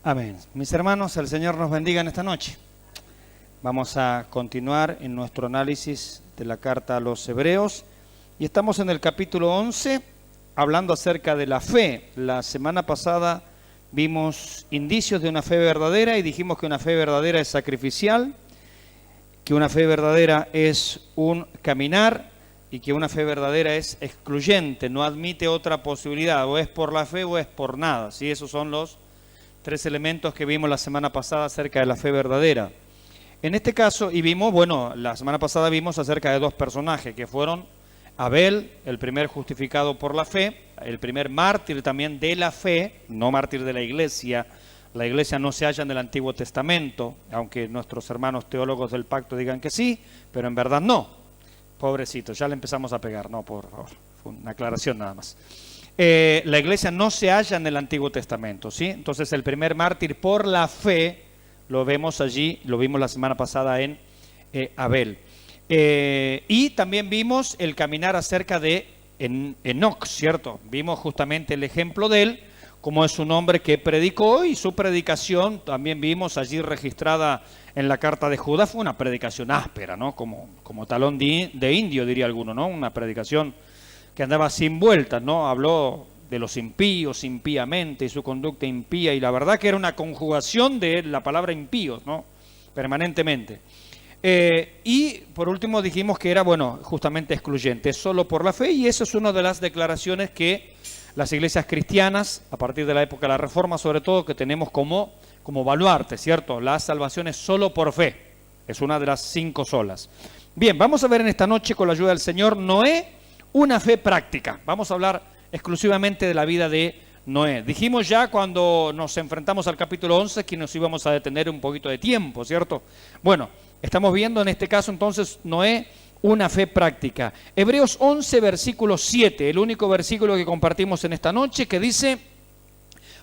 Amén. Mis hermanos, el Señor nos bendiga en esta noche. Vamos a continuar en nuestro análisis de la carta a los Hebreos y estamos en el capítulo 11 hablando acerca de la fe. La semana pasada vimos indicios de una fe verdadera y dijimos que una fe verdadera es sacrificial, que una fe verdadera es un caminar y que una fe verdadera es excluyente, no admite otra posibilidad, o es por la fe o es por nada. ¿Sí? Esos son los tres elementos que vimos la semana pasada acerca de la fe verdadera. En este caso, y vimos, la semana pasada vimos acerca de dos personajes que fueron Abel, el primer justificado por la fe, el primer mártir también de la fe, no mártir de la iglesia. La iglesia no se halla en el Antiguo Testamento, aunque nuestros hermanos teólogos del pacto digan que sí, pero en verdad no. Pobrecito, ya le empezamos a pegar, no, por favor, fue una aclaración nada más. La iglesia no se halla en el Antiguo Testamento, ¿sí? Entonces el primer mártir por la fe lo vemos allí, lo vimos la semana pasada en Abel. Y también vimos el caminar acerca de Enoc, ¿cierto? Vimos justamente el ejemplo de él, como es un hombre que predicó, y su predicación también vimos allí registrada en la carta de Judas. Fue una predicación áspera, ¿no? Como talón de indio, diría alguno, ¿no? Una predicación que andaba sin vueltas, ¿no? Habló de los impíos impíamente y su conducta impía, y la verdad que era una conjugación de la palabra impíos, ¿no? Permanentemente. Y por último dijimos que era, justamente excluyente, solo por la fe, y esa es una de las declaraciones que las iglesias cristianas, a partir de la época de la Reforma sobre todo, que tenemos como baluarte, ¿cierto? La salvación es solo por fe, es una de las 5 solas. Bien, vamos a ver en esta noche con la ayuda del Señor Noé, una fe práctica. Vamos a hablar exclusivamente de la vida de Noé. Dijimos ya cuando nos enfrentamos al capítulo 11 que nos íbamos a detener un poquito de tiempo, ¿cierto? Bueno, estamos viendo en este caso entonces Noé, una fe práctica. Hebreos 11, versículo 7, el único versículo que compartimos en esta noche, que dice: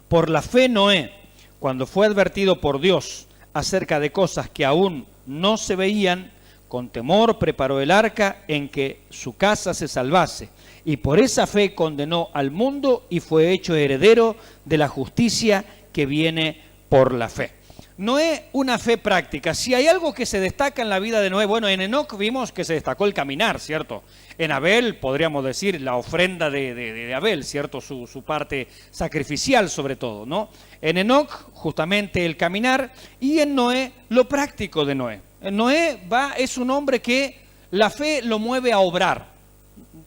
por la fe Noé, cuando fue advertido por Dios acerca de cosas que aún no se veían, con temor preparó el arca en que su casa se salvase, y por esa fe condenó al mundo y fue hecho heredero de la justicia que viene por la fe. Noé, una fe práctica. Si hay algo que se destaca en la vida de Noé, en Enoc vimos que se destacó el caminar, ¿cierto? En Abel, podríamos decir, la ofrenda de Abel, ¿cierto? Su parte sacrificial sobre todo, ¿no? En Enoc, justamente el caminar, y en Noé, lo práctico de Noé. Noé es un hombre que la fe lo mueve a obrar.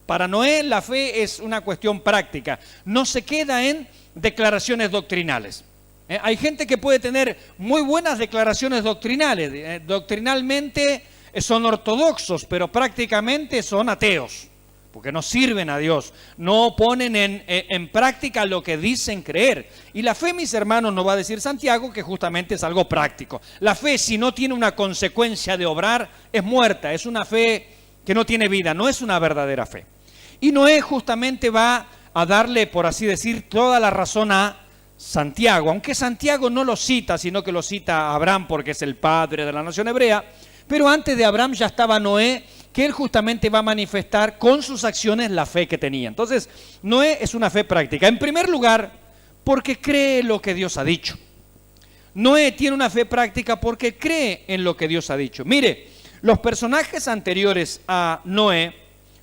Para Noé la fe es una cuestión práctica, no se queda en declaraciones doctrinales. Hay gente que puede tener muy buenas declaraciones doctrinales, doctrinalmente son ortodoxos, pero prácticamente son ateos, porque no sirven a Dios, no ponen en práctica lo que dicen creer. Y la fe, mis hermanos, nos va a decir Santiago que justamente es algo práctico. La fe, si no tiene una consecuencia de obrar, es muerta, es una fe que no tiene vida, no es una verdadera fe. Y Noé justamente va a darle, por así decir, toda la razón a Santiago, aunque Santiago no lo cita, sino que lo cita Abraham porque es el padre de la nación hebrea, pero antes de Abraham ya estaba Noé, que él justamente va a manifestar con sus acciones la fe que tenía. Entonces, Noé es una fe práctica. En primer lugar, porque cree lo que Dios ha dicho. Noé tiene una fe práctica porque cree en lo que Dios ha dicho. Mire, los personajes anteriores a Noé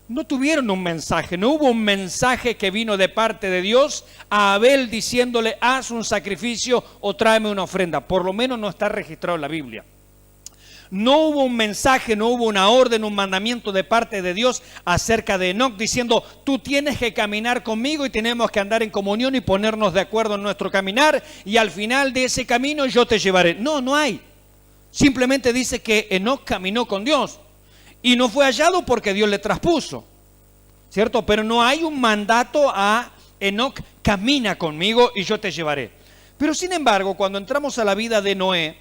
no tuvieron un mensaje, no hubo un mensaje que vino de parte de Dios a Abel diciéndole: haz un sacrificio o tráeme una ofrenda. Por lo menos no está registrado en la Biblia. No hubo un mensaje, no hubo una orden, un mandamiento de parte de Dios acerca de Enoc diciendo: tú tienes que caminar conmigo y tenemos que andar en comunión y ponernos de acuerdo en nuestro caminar, y al final de ese camino yo te llevaré. No hay. Simplemente dice que Enoc caminó con Dios y no fue hallado porque Dios le traspuso, ¿cierto? Pero no hay un mandato a Enoc: camina conmigo y yo te llevaré. Pero sin embargo, cuando entramos a la vida de Noé,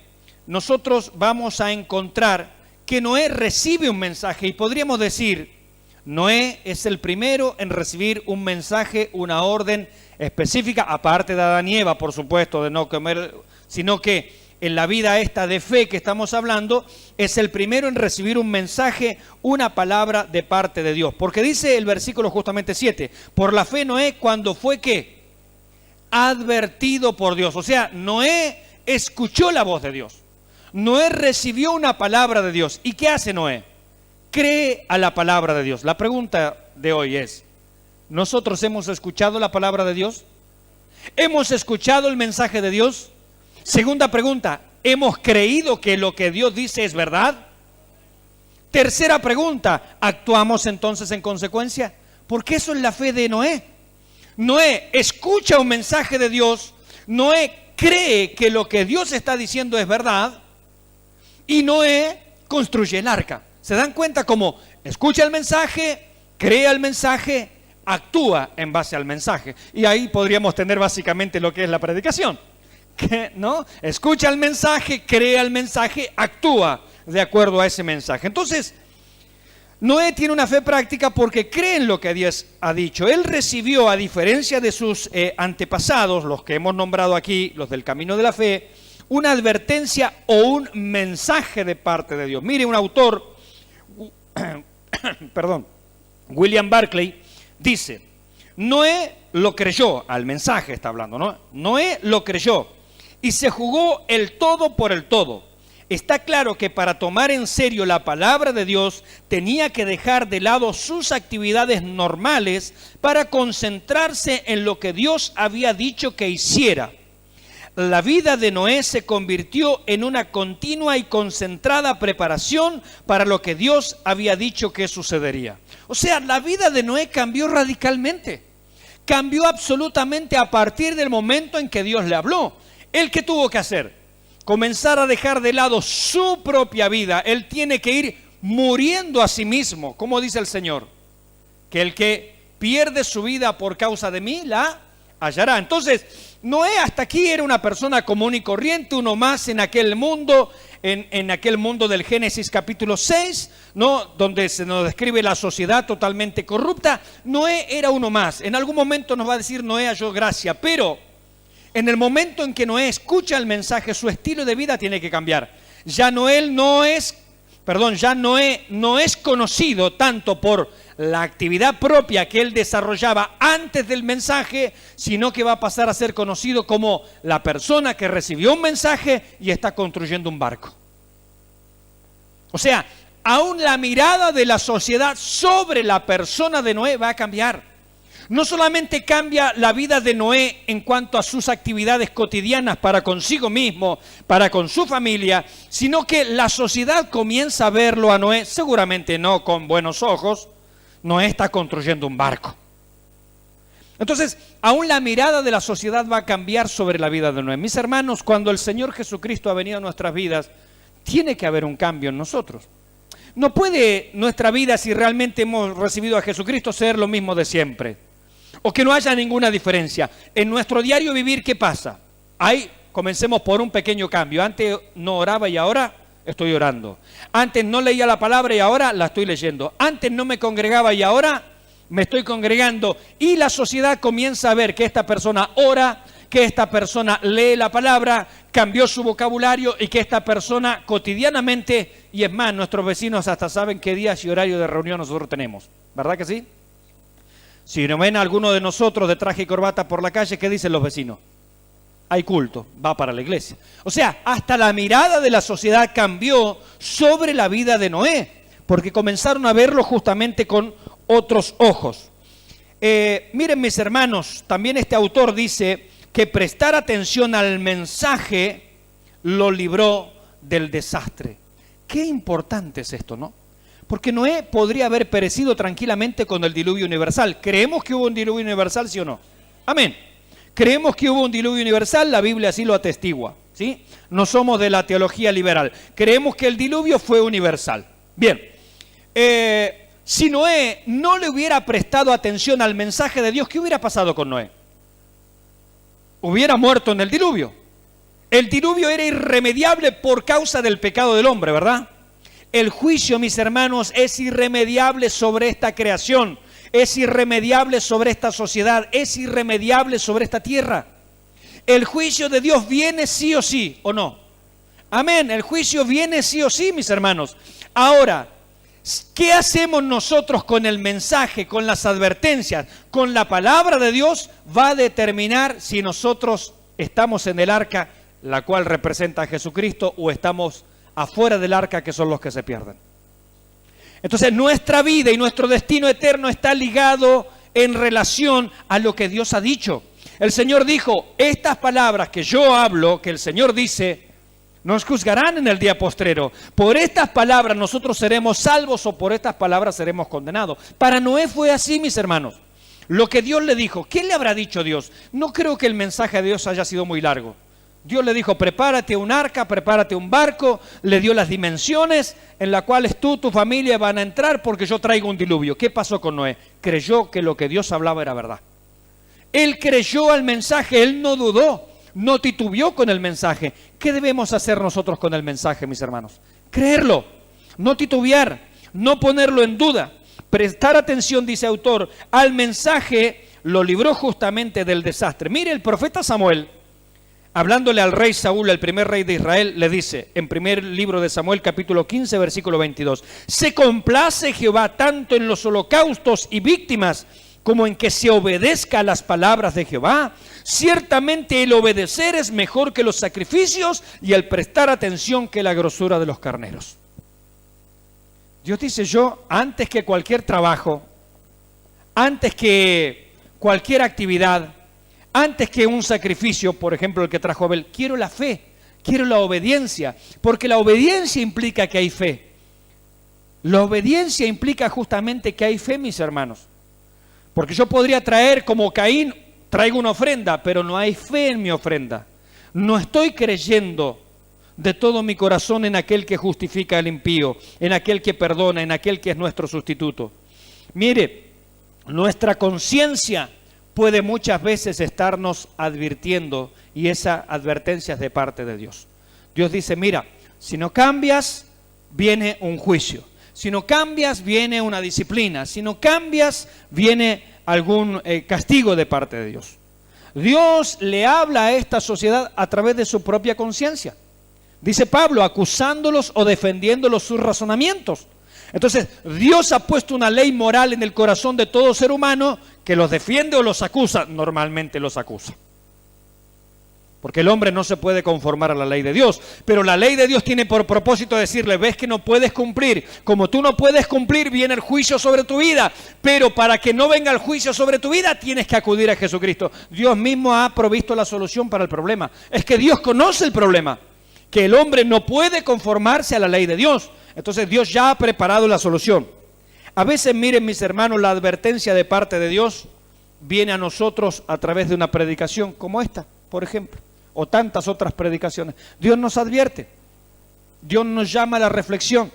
nosotros vamos a encontrar que Noé recibe un mensaje, y podríamos decir, Noé es el primero en recibir un mensaje, una orden específica, aparte de Adán y Eva, por supuesto, de no comer, sino que en la vida esta de fe que estamos hablando, es el primero en recibir un mensaje, una palabra de parte de Dios. Porque dice el versículo justamente 7, por la fe Noé, cuando fue ¿qué? advertido por Dios. O sea, Noé escuchó la voz de Dios. Noé recibió una palabra de Dios. ¿Y qué hace Noé? Cree a la palabra de Dios. La pregunta de hoy es, ¿nosotros hemos escuchado la palabra de Dios? ¿Hemos escuchado el mensaje de Dios? Segunda pregunta, ¿hemos creído que lo que Dios dice es verdad? Tercera pregunta, ¿actuamos entonces en consecuencia? Porque eso es la fe de Noé. Noé escucha un mensaje de Dios, Noé cree que lo que Dios está diciendo es verdad y Noé construye el arca. ¿Se dan cuenta cómo escucha el mensaje, cree el mensaje, actúa en base al mensaje? Y ahí podríamos tener básicamente lo que es la predicación, ¿no? Escucha el mensaje, cree el mensaje, actúa de acuerdo a ese mensaje. Entonces, Noé tiene una fe práctica porque cree en lo que Dios ha dicho. Él recibió, a diferencia de sus antepasados, los que hemos nombrado aquí, los del camino de la fe, una advertencia o un mensaje de parte de Dios. Mire, un autor, William Barclay, dice, Noé lo creyó, al mensaje está hablando, ¿no? Noé lo creyó y se jugó el todo por el todo. Está claro que para tomar en serio la palabra de Dios tenía que dejar de lado sus actividades normales para concentrarse en lo que Dios había dicho que hiciera. La vida de Noé se convirtió en una continua y concentrada preparación para lo que Dios había dicho que sucedería. O sea, la vida de Noé cambió radicalmente. Cambió absolutamente a partir del momento en que Dios le habló. ¿Él qué tuvo que hacer? Comenzar a dejar de lado su propia vida. Él tiene que ir muriendo a sí mismo. Como dice el Señor, que el que pierde su vida por causa de mí, la hallará. Entonces, Noé hasta aquí era una persona común y corriente, uno más en aquel mundo, en aquel mundo del Génesis capítulo 6, ¿no? Donde se nos describe la sociedad totalmente corrupta. Noé era uno más. En algún momento nos va a decir Noé halló gracia, pero en el momento en que Noé escucha el mensaje, su estilo de vida tiene que cambiar. Ya Noé no es conocido tanto por la actividad propia que él desarrollaba antes del mensaje, sino que va a pasar a ser conocido como la persona que recibió un mensaje y está construyendo un barco. O sea, aún la mirada de la sociedad sobre la persona de Noé va a cambiar. No solamente cambia la vida de Noé en cuanto a sus actividades cotidianas para consigo mismo, para con su familia, sino que la sociedad comienza a verlo a Noé, seguramente no con buenos ojos. Noé está construyendo un barco. Entonces, aún la mirada de la sociedad va a cambiar sobre la vida de Noé. Mis hermanos, cuando el Señor Jesucristo ha venido a nuestras vidas, tiene que haber un cambio en nosotros. No puede nuestra vida, si realmente hemos recibido a Jesucristo, ser lo mismo de siempre. O que no haya ninguna diferencia. En nuestro diario vivir, ¿qué pasa? Ahí comencemos por un pequeño cambio. Antes no oraba y ahora estoy orando. Antes no leía la palabra y ahora la estoy leyendo. Antes no me congregaba y ahora me estoy congregando. Y la sociedad comienza a ver que esta persona ora, que esta persona lee la palabra, cambió su vocabulario y que esta persona cotidianamente, y es más, nuestros vecinos hasta saben qué días y horario de reunión nosotros tenemos. ¿Verdad que sí? Si no ven a alguno de nosotros de traje y corbata por la calle, ¿qué dicen los vecinos? Hay culto, va para la iglesia. O sea, hasta la mirada de la sociedad cambió sobre la vida de Noé, porque comenzaron a verlo justamente con otros ojos. Miren, mis hermanos, también este autor dice que prestar atención al mensaje lo libró del desastre. Qué importante es esto, ¿no? Porque Noé podría haber perecido tranquilamente con el diluvio universal. ¿Creemos que hubo un diluvio universal, sí o no? Amén. Creemos que hubo un diluvio universal, la Biblia así lo atestigua, ¿sí? No somos de la teología liberal. Creemos que el diluvio fue universal. Bien, si Noé no le hubiera prestado atención al mensaje de Dios, ¿qué hubiera pasado con Noé? Hubiera muerto en el diluvio. El diluvio era irremediable por causa del pecado del hombre, ¿verdad? El juicio, mis hermanos, es irremediable sobre esta creación, es irremediable sobre esta sociedad, es irremediable sobre esta tierra. El juicio de Dios viene sí o sí, ¿o no? Amén, el juicio viene sí o sí, mis hermanos. Ahora, ¿Qué hacemos nosotros con el mensaje, con las advertencias, con la palabra de Dios? Va a determinar si nosotros estamos en el arca, la cual representa a Jesucristo, o estamos afuera del arca, que son los que se pierden. Entonces nuestra vida y nuestro destino eterno está ligado en relación a lo que Dios ha dicho. El Señor dijo, estas palabras que yo hablo, que el Señor dice, nos juzgarán en el día postrero. Por estas palabras nosotros seremos salvos, o por estas palabras seremos condenados. Para Noé fue así, mis hermanos. Lo que Dios le dijo, ¿qué le habrá dicho Dios? No creo que el mensaje de Dios haya sido muy largo. Dios le dijo, prepárate un arca, prepárate un barco, le dio las dimensiones en las cuales tú, tu familia van a entrar, porque yo traigo un diluvio. ¿Qué pasó con Noé? Creyó que lo que Dios hablaba era verdad. Él creyó al mensaje, él no dudó, no titubeó con el mensaje. ¿Qué debemos hacer nosotros con el mensaje, mis hermanos? Creerlo, no titubear, no ponerlo en duda. Prestar atención, dice autor, al mensaje lo libró justamente del desastre. Mire, el profeta Samuel, hablándole al rey Saúl, el primer rey de Israel, le dice, en primer libro de Samuel, capítulo 15, versículo 22, se complace Jehová tanto en los holocaustos y víctimas, como en que se obedezca a las palabras de Jehová. Ciertamente el obedecer es mejor que los sacrificios, y el prestar atención que la grosura de los carneros. Dios dice, yo antes que cualquier trabajo, antes que cualquier actividad, antes que un sacrificio, por ejemplo el que trajo Abel, quiero la fe, quiero la obediencia, porque la obediencia implica que hay fe. La obediencia implica justamente que hay fe, mis hermanos. Porque yo podría traer como Caín, traigo una ofrenda, pero no hay fe en mi ofrenda. No estoy creyendo de todo mi corazón en aquel que justifica al impío, en aquel que perdona, en aquel que es nuestro sustituto. Mire, nuestra conciencia puede muchas veces estarnos advirtiendo, y esa advertencia es de parte de Dios. Dios dice, mira, si no cambias, viene un juicio. Si no cambias, viene una disciplina. Si no cambias, viene algún castigo de parte de Dios. Dios le habla a esta sociedad a través de su propia conciencia. Dice Pablo, acusándolos o defendiéndolos sus razonamientos. Entonces, Dios ha puesto una ley moral en el corazón de todo ser humano que los defiende o los acusa. Normalmente los acusa. Porque el hombre no se puede conformar a la ley de Dios. Pero la ley de Dios tiene por propósito decirle, ves que no puedes cumplir. Como tú no puedes cumplir, viene el juicio sobre tu vida. Pero para que no venga el juicio sobre tu vida, tienes que acudir a Jesucristo. Dios mismo ha provisto la solución para el problema. Es que Dios conoce el problema. Que el hombre no puede conformarse a la ley de Dios. Entonces Dios ya ha preparado la solución. A veces, miren mis hermanos, la advertencia de parte de Dios viene a nosotros a través de una predicación como esta, por ejemplo, o tantas otras predicaciones. Dios nos advierte, Dios nos llama a la reflexión,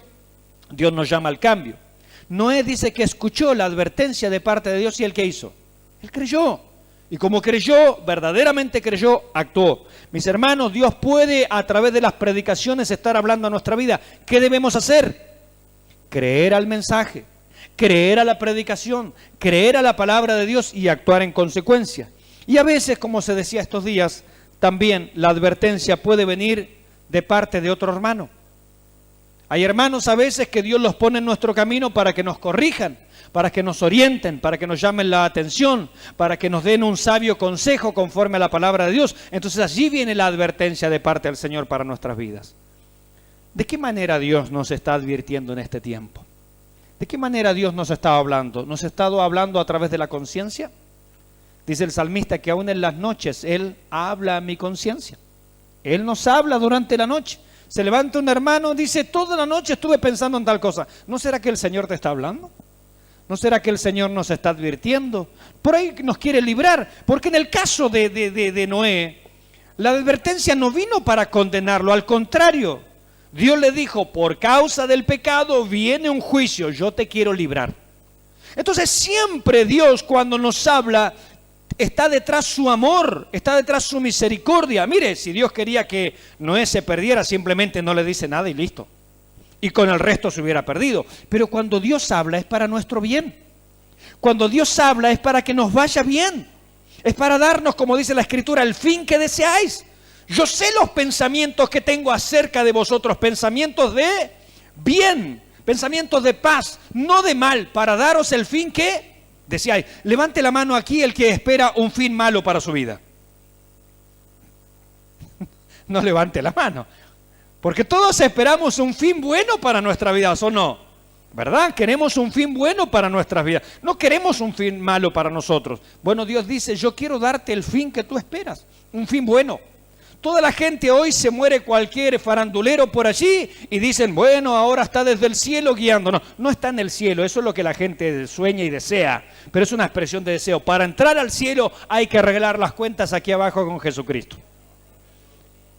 Dios nos llama al cambio. Noé dice que escuchó la advertencia de parte de Dios, y ¿él qué hizo? Él creyó, y como creyó, verdaderamente creyó, actuó. Mis hermanos, Dios puede a través de las predicaciones estar hablando a nuestra vida. ¿Qué debemos hacer? Creer al mensaje, creer a la predicación, creer a la palabra de Dios y actuar en consecuencia. Y a veces, como se decía estos días, también la advertencia puede venir de parte de otro hermano. Hay hermanos a veces que Dios los pone en nuestro camino para que nos corrijan, para que nos orienten, para que nos llamen la atención, para que nos den un sabio consejo conforme a la palabra de Dios. Entonces allí viene la advertencia de parte del Señor para nuestras vidas. ¿De qué manera Dios nos está advirtiendo en este tiempo? ¿De qué manera Dios nos está hablando? ¿Nos ha estado hablando a través de la conciencia? Dice el salmista que aún en las noches Él habla a mi conciencia. Él nos habla durante la noche. Se levanta un hermano, dice, toda la noche estuve pensando en tal cosa. ¿No será que el Señor te está hablando? ¿No será que el Señor nos está advirtiendo? Por ahí nos quiere librar. Porque en el caso de Noé, la advertencia no vino para condenarlo. Al contrario, Dios le dijo, por causa del pecado viene un juicio, yo te quiero librar. Entonces siempre Dios, cuando nos habla, está detrás su amor, está detrás su misericordia. Mire, si Dios quería que Noé se perdiera, simplemente no le dice nada y listo. Y con el resto se hubiera perdido. Pero cuando Dios habla es para nuestro bien. Cuando Dios habla es para que nos vaya bien. Es para darnos, como dice la Escritura, el fin que deseáis. Yo sé los pensamientos que tengo acerca de vosotros, pensamientos de bien, pensamientos de paz, no de mal, para daros el fin que deseáis. Levante la mano aquí el que espera un fin malo para su vida. No levante la mano, porque todos esperamos un fin bueno para nuestra vida, ¿o no? ¿Verdad? Queremos un fin bueno para nuestras vidas, no queremos un fin malo para nosotros. Bueno, Dios dice, yo quiero darte el fin que tú esperas, un fin bueno. Toda la gente hoy se muere cualquier farandulero por allí y dicen, bueno, ahora está desde el cielo guiando. No, no está en el cielo, eso es lo que la gente sueña y desea, pero es una expresión de deseo. Para entrar al cielo hay que arreglar las cuentas aquí abajo con Jesucristo.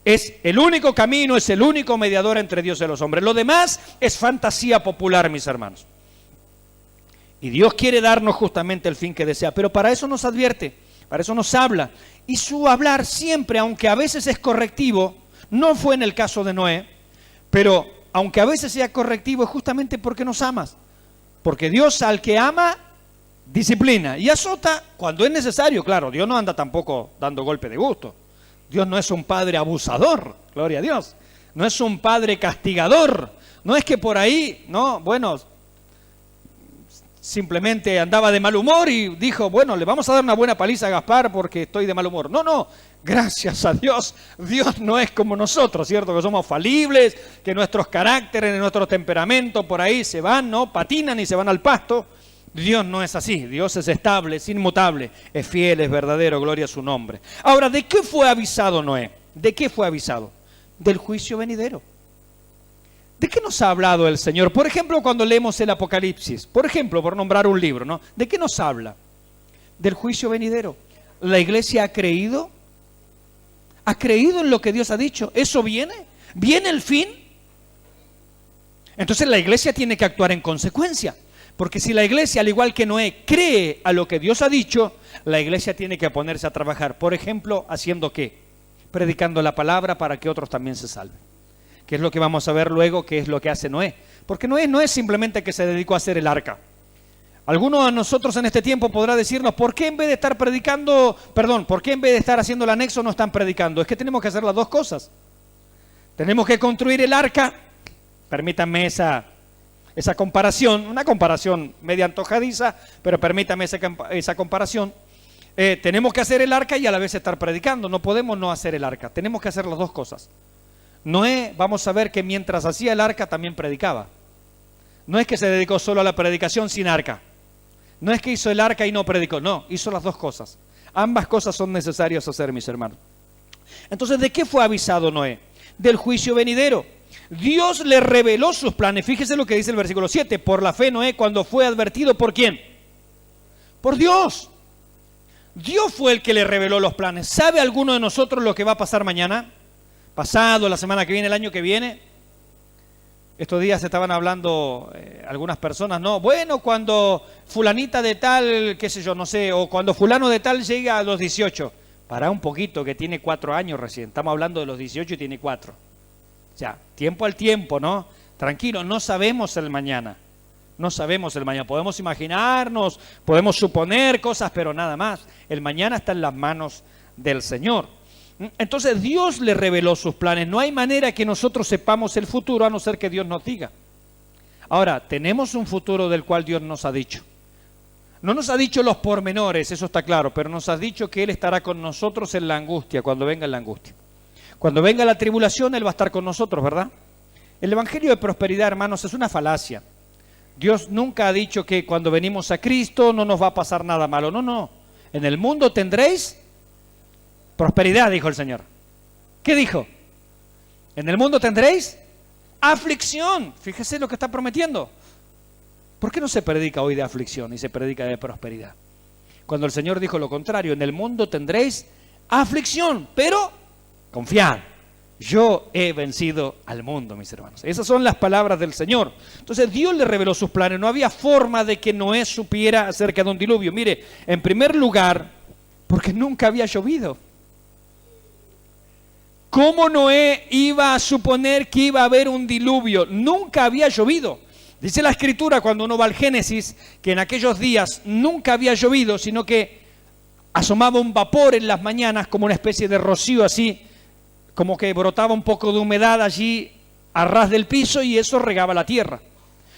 Es el único camino, es el único mediador entre Dios y los hombres. Lo demás es fantasía popular, mis hermanos. Y Dios quiere darnos justamente el fin que desea, pero para eso nos advierte, para eso nos habla. Y su hablar siempre, aunque a veces es correctivo, no fue en el caso de Noé, pero aunque a veces sea correctivo es justamente porque nos amas. Porque Dios al que ama, disciplina y azota cuando es necesario. Claro, Dios no anda tampoco dando golpe de gusto. Dios no es un padre abusador, gloria a Dios. No es un padre castigador. No es que por ahí, no, bueno, simplemente andaba de mal humor y dijo, bueno, le vamos a dar una buena paliza a Gaspar porque estoy de mal humor. No, no, gracias a Dios, Dios no es como nosotros, ¿cierto? Que somos falibles, que nuestros caracteres, nuestros temperamentos por ahí se van, ¿no? Patinan y se van al pasto. Dios no es así, Dios es estable, es inmutable, es fiel, es verdadero, gloria a su nombre. Ahora, ¿de qué fue avisado Noé? ¿De qué fue avisado? Del juicio venidero. ¿De qué nos ha hablado el Señor? Por ejemplo, cuando leemos el Apocalipsis, por ejemplo, por nombrar un libro, ¿no? ¿De qué nos habla? Del juicio venidero. ¿La iglesia ha creído? ¿Ha creído en lo que Dios ha dicho? ¿Eso viene? ¿Viene el fin? Entonces la iglesia tiene que actuar en consecuencia. Porque si la iglesia, al igual que Noé, cree a lo que Dios ha dicho, la iglesia tiene que ponerse a trabajar. Por ejemplo, ¿haciendo qué? Predicando la palabra para que otros también se salven. Que es lo que vamos a ver luego, que es lo que hace Noé. Porque Noé no es simplemente que se dedicó a hacer el arca. Alguno de nosotros en este tiempo podrá decirnos, ¿por qué en vez de estar predicando, por qué en vez de estar haciendo el anexo no están predicando? Es que tenemos que hacer las dos cosas. Tenemos que construir el arca, permítanme esa comparación, una comparación media antojadiza, pero permítame esa comparación. Tenemos que hacer el arca y a la vez estar predicando. No podemos no hacer el arca, tenemos que hacer las dos cosas. Noé, vamos a ver que mientras hacía el arca también predicaba. No es que se dedicó solo a la predicación sin arca. No es que hizo el arca y no predicó, no, hizo las dos cosas. Ambas cosas son necesarias hacer, mis hermanos. Entonces, ¿de qué fue avisado Noé? Del juicio venidero. Dios le reveló sus planes. Fíjese lo que dice el versículo 7. Por la fe Noé, cuando fue advertido, ¿por quién? Por Dios. Dios fue el que le reveló los planes. ¿Sabe alguno de nosotros lo que va a pasar mañana? Pasado, la semana que viene, el año que viene. Estos días estaban hablando algunas personas, ¿no? Bueno, cuando fulanita de tal, qué sé yo, no sé, o cuando fulano de tal llega a los 18. Pará un poquito, que tiene 4 años recién. Estamos hablando de los 18 y tiene 4. O sea, tiempo al tiempo, ¿no? Tranquilo, no sabemos el mañana. No sabemos el mañana. Podemos imaginarnos, podemos suponer cosas, pero nada más. El mañana está en las manos del Señor. Entonces Dios le reveló sus planes. No hay manera que nosotros sepamos el futuro a no ser que Dios nos diga. Ahora, tenemos un futuro del cual Dios nos ha dicho. No nos ha dicho los pormenores, eso está claro, pero nos ha dicho que Él estará con nosotros en la angustia, cuando venga la angustia. Cuando venga la tribulación, Él va a estar con nosotros, ¿verdad? El evangelio de prosperidad, hermanos, es una falacia. Dios nunca ha dicho que cuando venimos a Cristo no nos va a pasar nada malo. No, no. En el mundo tendréis prosperidad, dijo el Señor. ¿Qué dijo? En el mundo tendréis aflicción. Fíjese lo que está prometiendo. ¿Por qué no se predica hoy de aflicción y se predica de prosperidad? Cuando el Señor dijo lo contrario, en el mundo tendréis aflicción, pero confiad, yo he vencido al mundo, mis hermanos. Esas son las palabras del Señor. Entonces Dios le reveló sus planes. No había forma de que Noé supiera acerca de un diluvio. Mire, en primer lugar, porque nunca había llovido. ¿Cómo Noé iba a suponer que iba a haber un diluvio? Nunca había llovido. Dice la Escritura, cuando uno va al Génesis, que en aquellos días nunca había llovido, sino que asomaba un vapor en las mañanas, como una especie de rocío así, como que brotaba un poco de humedad allí a ras del piso y eso regaba la tierra.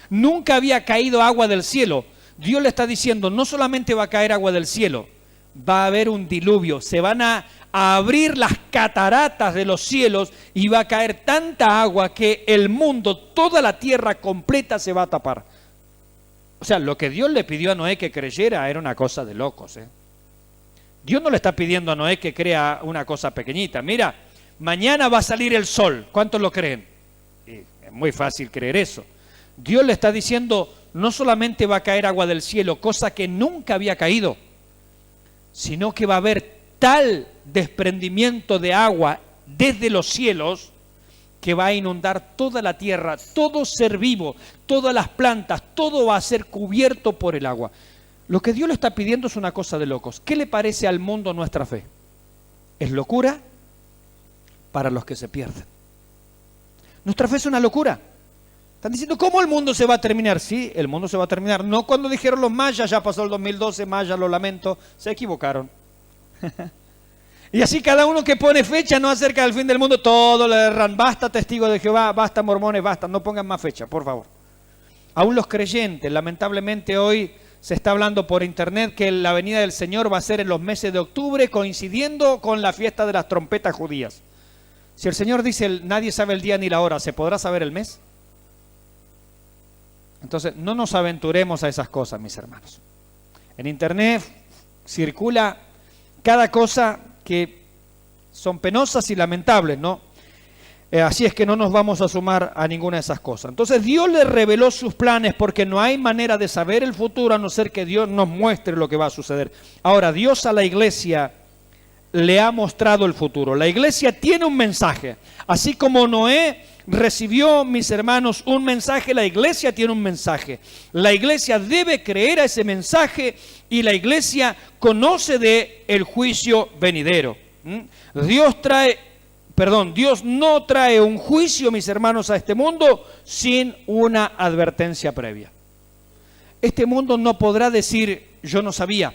Nunca había caído agua del cielo. Dios le está diciendo, no solamente va a caer agua del cielo, va a haber un diluvio, se van a abrir las cataratas de los cielos y va a caer tanta agua que el mundo, toda la tierra completa se va a tapar. O sea, lo que Dios le pidió a Noé que creyera era una cosa de locos, ¿eh? Dios no le está pidiendo a Noé que crea una cosa pequeñita. Mira, mañana va a salir el sol. ¿Cuántos lo creen? Es muy fácil creer eso. Dios le está diciendo, no solamente va a caer agua del cielo, cosa que nunca había caído, sino que va a haber tal desprendimiento de agua desde los cielos que va a inundar toda la tierra, todo ser vivo, todas las plantas, todo va a ser cubierto por el agua. Lo que Dios le está pidiendo es una cosa de locos. ¿Qué le parece al mundo nuestra fe? Es locura para los que se pierden. Nuestra fe es una locura. Están diciendo, ¿cómo el mundo se va a terminar? Sí, el mundo se va a terminar. No cuando dijeron los mayas, ya pasó el 2012, mayas, lo lamento, se equivocaron. Y así cada uno que pone fecha no acerca del fin del mundo, todo le erran, basta testigos de Jehová, basta mormones, basta, no pongan más fecha, por favor. Aún los creyentes, lamentablemente hoy se está hablando por internet que la venida del Señor va a ser en los meses de octubre, coincidiendo con la fiesta de las trompetas judías. Si el Señor dice, nadie sabe el día ni la hora, ¿se podrá saber el mes? Entonces, no nos aventuremos a esas cosas, mis hermanos. En internet circula cada cosa que son penosas y lamentables, ¿no? Así es que no nos vamos a sumar a ninguna de esas cosas. Entonces Dios le reveló sus planes porque no hay manera de saber el futuro a no ser que Dios nos muestre lo que va a suceder. Ahora, Dios a la iglesia le ha mostrado el futuro. La iglesia tiene un mensaje. Así como Noé recibió, mis hermanos, un mensaje, la iglesia tiene un mensaje. La iglesia debe creer a ese mensaje y la iglesia conoce de el juicio venidero. Dios no trae un juicio, mis hermanos, a este mundo sin una advertencia previa. Este mundo no podrá decir, yo no sabía.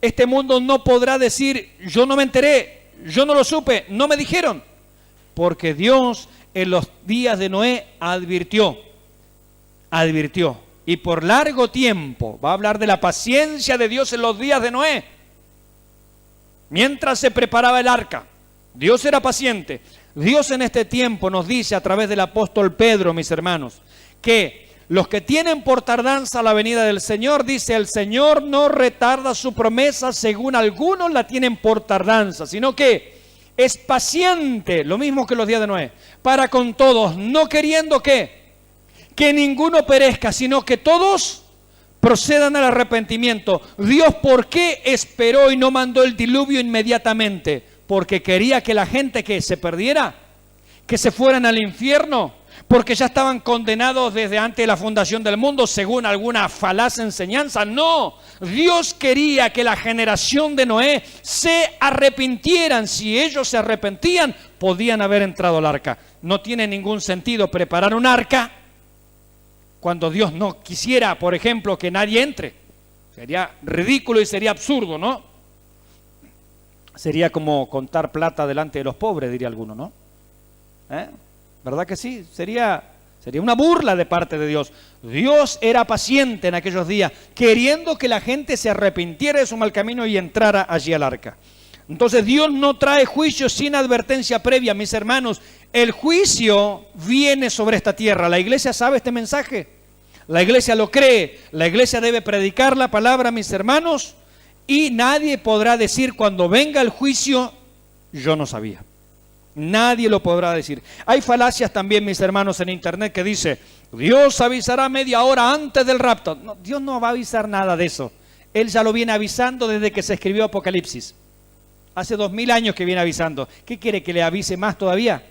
Este mundo no podrá decir, yo no me enteré, yo no lo supe, no me dijeron. Porque Dios en los días de Noé advirtió. Y por largo tiempo va a hablar de la paciencia de Dios en los días de Noé. Mientras se preparaba el arca, Dios era paciente. Dios en este tiempo nos dice a través del apóstol Pedro, mis hermanos, que los que tienen por tardanza la venida del Señor, dice, el Señor no retarda su promesa según algunos la tienen por tardanza, sino que es paciente, lo mismo que los días de Noé, para con todos, no queriendo que ninguno perezca, sino que todos procedan al arrepentimiento. Dios, ¿por qué esperó y no mandó el diluvio inmediatamente? Porque quería que la gente que se perdiera, que se fueran al infierno, porque ya estaban condenados desde antes de la fundación del mundo, según alguna falaz enseñanza. No, Dios quería que la generación de Noé se arrepintieran. Si ellos se arrepentían, podían haber entrado al arca. No tiene ningún sentido preparar un arca cuando Dios no quisiera, por ejemplo, que nadie entre. Sería ridículo y sería absurdo, ¿no? Sería como contar plata delante de los pobres, diría alguno, ¿no? ¿Verdad que sí? Sería una burla de parte de Dios. Dios era paciente en aquellos días, queriendo que la gente se arrepintiera de su mal camino y entrara allí al arca. Entonces Dios no trae juicio sin advertencia previa, mis hermanos. El juicio viene sobre esta tierra. ¿La iglesia sabe este mensaje? La iglesia lo cree. La iglesia debe predicar la palabra, mis hermanos, y nadie podrá decir cuando venga el juicio, yo no sabía. Nadie lo podrá decir. Hay falacias también, mis hermanos, en internet que dice, Dios avisará media hora antes del rapto. No, Dios no va a avisar nada de eso. Él ya lo viene avisando desde que se escribió Apocalipsis. Hace 2000 años que viene avisando. ¿Qué quiere, que le avise más todavía?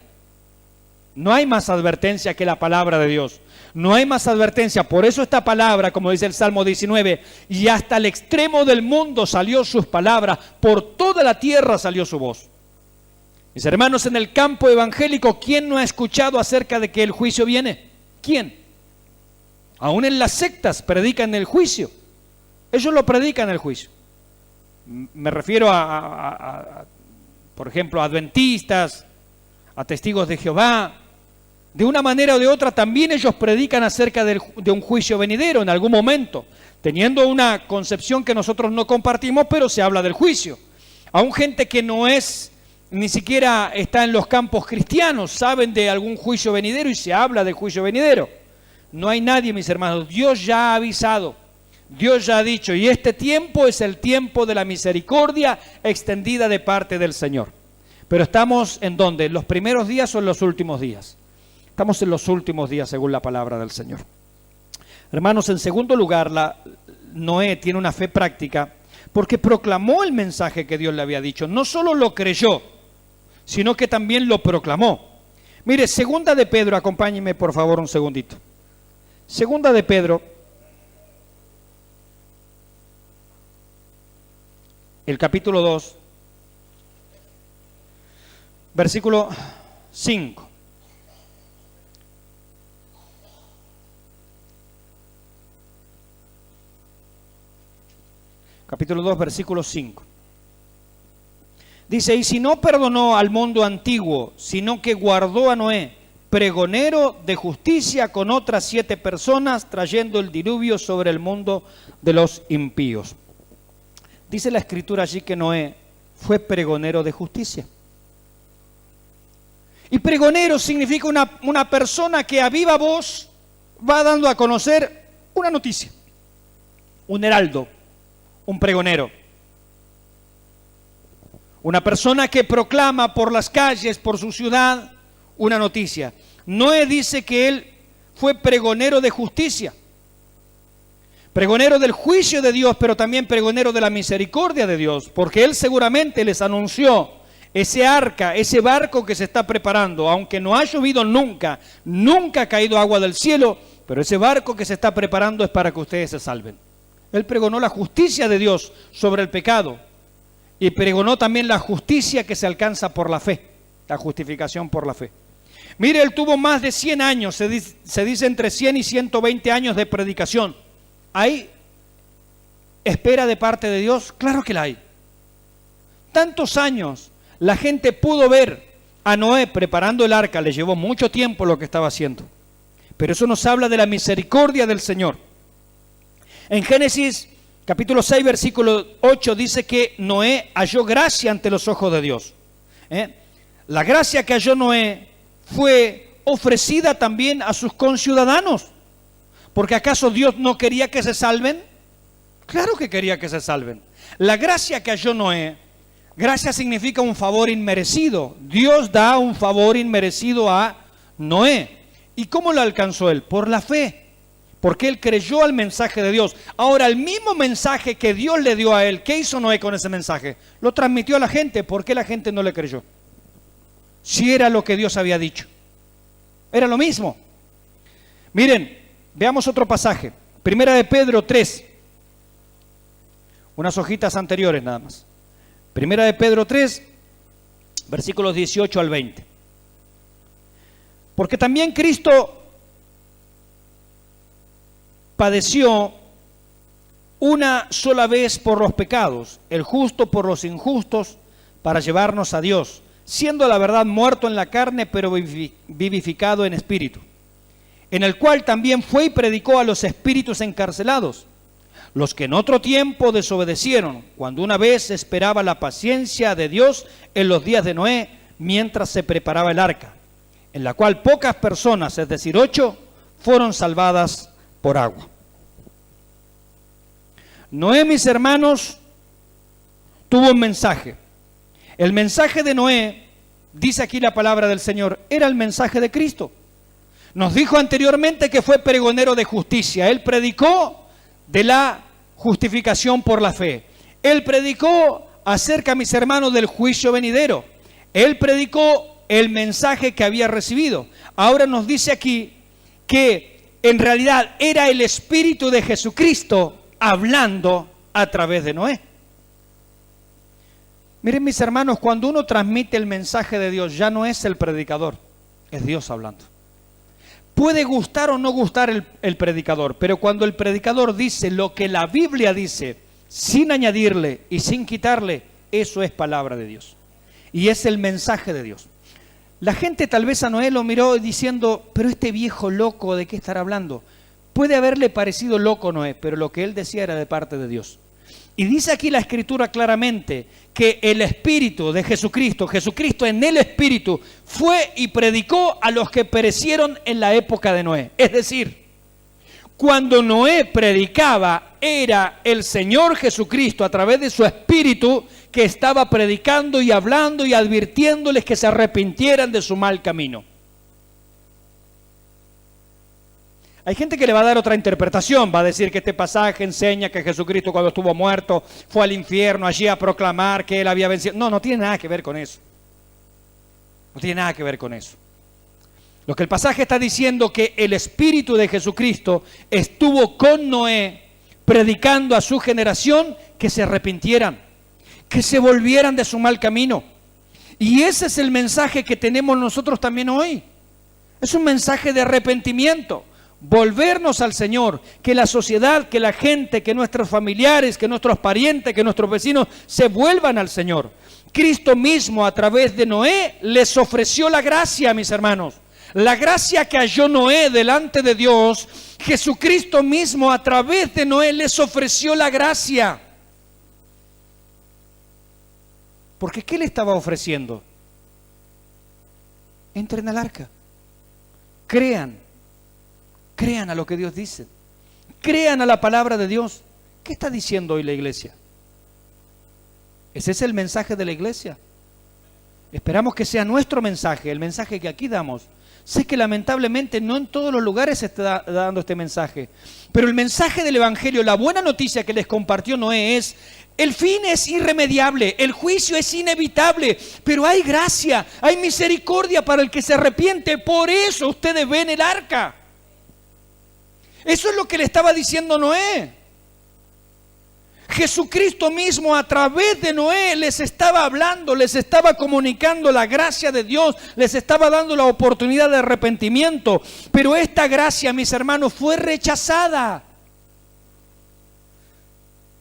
No hay más advertencia que la palabra de Dios. No hay más advertencia. Por eso esta palabra, como dice el Salmo 19, y hasta el extremo del mundo salió sus palabras, por toda la tierra salió su voz. Mis hermanos, en el campo evangélico, ¿quién no ha escuchado acerca de que el juicio viene? ¿Quién? Aún en las sectas predican el juicio. Ellos lo predican el juicio. Me refiero por ejemplo, a adventistas, a testigos de Jehová, de una manera o de otra, también ellos predican acerca de un juicio venidero en algún momento, teniendo una concepción que nosotros no compartimos, pero se habla del juicio. Aún gente que no es, ni siquiera está en los campos cristianos, saben de algún juicio venidero y se habla del juicio venidero. No hay nadie, mis hermanos, Dios ya ha avisado, Dios ya ha dicho, y este tiempo es el tiempo de la misericordia extendida de parte del Señor. Pero estamos ¿en dónde? ¿En los primeros días o en los últimos días? Estamos en los últimos días según la palabra del Señor. Hermanos, en segundo lugar, Noé tiene una fe práctica porque proclamó el mensaje que Dios le había dicho. No solo lo creyó, sino que también lo proclamó. Mire, segunda de Pedro, acompáñeme por favor un segundito. Segunda de Pedro, el capítulo 2, versículo 5. Capítulo 2, versículo 5. Dice, y si no perdonó al mundo antiguo, sino que guardó a Noé, pregonero de justicia con otras 7 personas, trayendo el diluvio sobre el mundo de los impíos. Dice la Escritura allí que Noé fue pregonero de justicia. Y pregonero significa una persona que a viva voz va dando a conocer una noticia, un heraldo, un pregonero. Una persona que proclama por las calles, por su ciudad, una noticia. Noé dice que él fue pregonero de justicia, pregonero del juicio de Dios, pero también pregonero de la misericordia de Dios, porque él seguramente les anunció ese arca, ese barco que se está preparando, aunque no ha llovido nunca, nunca ha caído agua del cielo, pero ese barco que se está preparando es para que ustedes se salven. Él pregonó la justicia de Dios sobre el pecado y pregonó también la justicia que se alcanza por la fe, la justificación por la fe. Mire, él tuvo más de 100 años, se dice entre 100 y 120 años de predicación. ¿Hay espera de parte de Dios? Claro que la hay. Tantos años, la gente pudo ver a Noé preparando el arca, le llevó mucho tiempo lo que estaba haciendo. Pero eso nos habla de la misericordia del Señor. En Génesis capítulo 6, versículo 8 dice que Noé halló gracia ante los ojos de Dios. La gracia que halló Noé fue ofrecida también a sus conciudadanos. ¿Porque acaso Dios no quería que se salven? Claro que quería que se salven. La gracia que halló Noé, gracia significa un favor inmerecido. Dios da un favor inmerecido a Noé. ¿Y cómo lo alcanzó él? Por la fe. Porque él creyó al mensaje de Dios. Ahora, el mismo mensaje que Dios le dio a él, ¿qué hizo Noé con ese mensaje? Lo transmitió a la gente. ¿Por qué la gente no le creyó? Si era lo que Dios había dicho. Era lo mismo. Miren, veamos otro pasaje. Primera de Pedro 3. Unas hojitas anteriores nada más. Primera de Pedro 3, versículos 18 al 20. Porque también Cristo padeció una sola vez por los pecados, el justo por los injustos, para llevarnos a Dios, siendo la verdad muerto en la carne, pero vivificado en espíritu, en el cual también fue y predicó a los espíritus encarcelados, los que en otro tiempo desobedecieron, cuando una vez esperaba la paciencia de Dios en los días de Noé, mientras se preparaba el arca, en la cual pocas personas, es decir, 8, fueron salvadas por agua. Noé, mis hermanos, tuvo un mensaje. El mensaje de Noé, dice aquí la palabra del Señor, era el mensaje de Cristo. Nos dijo anteriormente que fue pregonero de justicia. Él predicó de la justificación por la fe. Él predicó acerca, mis hermanos, del juicio venidero. Él predicó el mensaje que había recibido. Ahora nos dice aquí que en realidad era el Espíritu de Jesucristo hablando a través de Noé. Miren, mis hermanos, cuando uno transmite el mensaje de Dios, ya no es el predicador, es Dios hablando. Puede gustar o no gustar el predicador, pero cuando el predicador dice lo que la Biblia dice, sin añadirle y sin quitarle, eso es palabra de Dios. Y es el mensaje de Dios. La gente tal vez a Noé lo miró diciendo, pero este viejo loco, ¿de qué estará hablando? Puede haberle parecido loco Noé, pero lo que él decía era de parte de Dios. Y dice aquí la Escritura claramente que el Espíritu de Jesucristo, Jesucristo en el Espíritu, fue y predicó a los que perecieron en la época de Noé. Es decir, cuando Noé predicaba, era el Señor Jesucristo a través de su Espíritu que estaba predicando y hablando y advirtiéndoles que se arrepintieran de su mal camino. Hay gente que le va a dar otra interpretación, va a decir que este pasaje enseña que Jesucristo cuando estuvo muerto fue al infierno allí a proclamar que Él había vencido. No, no tiene nada que ver con eso. No tiene nada que ver con eso. Lo que el pasaje está diciendo que el Espíritu de Jesucristo estuvo con Noé predicando a su generación que se arrepintieran, que se volvieran de su mal camino. Y ese es el mensaje que tenemos nosotros también hoy. Es un mensaje de arrepentimiento. Volvernos al Señor, que la sociedad, que la gente, que nuestros familiares, que nuestros parientes, que nuestros vecinos se vuelvan al Señor. Cristo mismo a través de Noé les ofreció la gracia, mis hermanos. La gracia que halló Noé delante de Dios, Jesucristo mismo a través de Noé les ofreció la gracia. Porque ¿qué le estaba ofreciendo? Entren al arca, crean a lo que Dios dice, crean a la palabra de Dios. ¿Qué está diciendo hoy la iglesia? Ese es el mensaje de la iglesia. Esperamos que sea nuestro mensaje, el mensaje que aquí damos. Sé que lamentablemente no en todos los lugares se está dando este mensaje, pero el mensaje del Evangelio, la buena noticia que les compartió Noé es: el fin es irremediable, el juicio es inevitable, pero hay gracia, hay misericordia para el que se arrepiente. Por eso ustedes ven el arca. Eso es lo que le estaba diciendo Noé. Jesucristo mismo a través de Noé les estaba hablando, les estaba comunicando la gracia de Dios, les estaba dando la oportunidad de arrepentimiento. Pero esta gracia, mis hermanos, fue rechazada.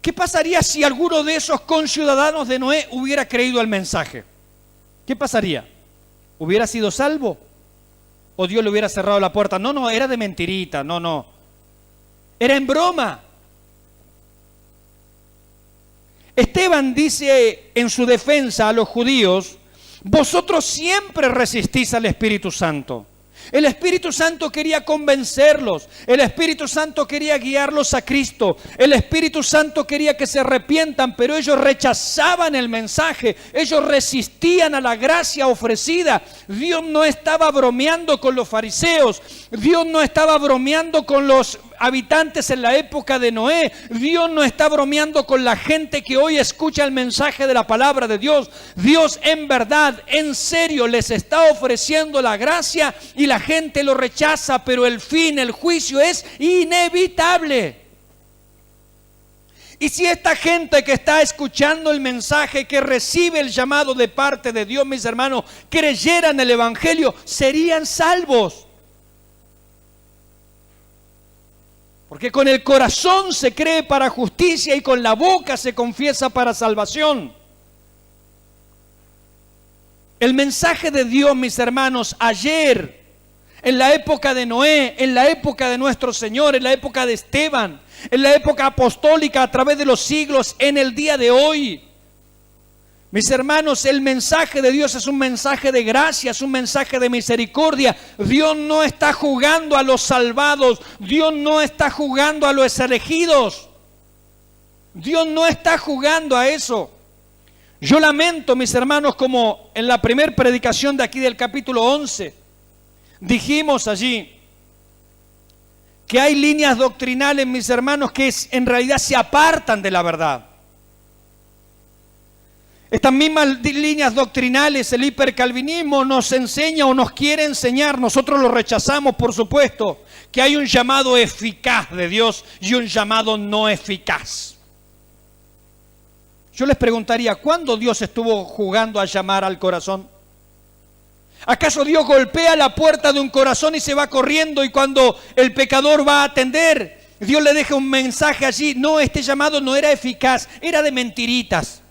¿Qué pasaría si alguno de esos conciudadanos de Noé hubiera creído el mensaje? ¿Qué pasaría? ¿Hubiera sido salvo? ¿O Dios le hubiera cerrado la puerta? No, era de mentirita, no. Era en broma. Esteban dice en su defensa a los judíos: vosotros siempre resistís al Espíritu Santo. El Espíritu Santo quería convencerlos, el Espíritu Santo quería guiarlos a Cristo, el Espíritu Santo quería que se arrepientan, pero ellos rechazaban el mensaje, ellos resistían a la gracia ofrecida. Dios no estaba bromeando con los fariseos, Dios no estaba bromeando con los habitantes en la época de Noé, Dios no está bromeando con la gente que hoy escucha el mensaje de la palabra de Dios. Dios en verdad, en serio, les está ofreciendo la gracia y la gente lo rechaza, pero el fin, el juicio es inevitable. Y si esta gente que está escuchando el mensaje, que recibe el llamado de parte de Dios, mis hermanos, creyeran el Evangelio, serían salvos. Porque con el corazón se cree para justicia y con la boca se confiesa para salvación. El mensaje de Dios, mis hermanos, ayer, en la época de Noé, en la época de nuestro Señor, en la época de Esteban, en la época apostólica, a través de los siglos, en el día de hoy. Mis hermanos, el mensaje de Dios es un mensaje de gracia, es un mensaje de misericordia. Dios no está jugando a los salvados, Dios no está jugando a los elegidos. Dios no está jugando a eso. Yo lamento, mis hermanos, como en la primera predicación de aquí del capítulo 11, dijimos allí que hay líneas doctrinales, mis hermanos, que en realidad se apartan de la verdad. Estas mismas líneas doctrinales, el hipercalvinismo nos enseña o nos quiere enseñar, nosotros lo rechazamos por supuesto, que hay un llamado eficaz de Dios y un llamado no eficaz. Yo les preguntaría, ¿cuándo Dios estuvo jugando a llamar al corazón? ¿Acaso Dios golpea la puerta de un corazón y se va corriendo y cuando el pecador va a atender, Dios le deja un mensaje allí? No, este llamado no era eficaz, era de mentiritas.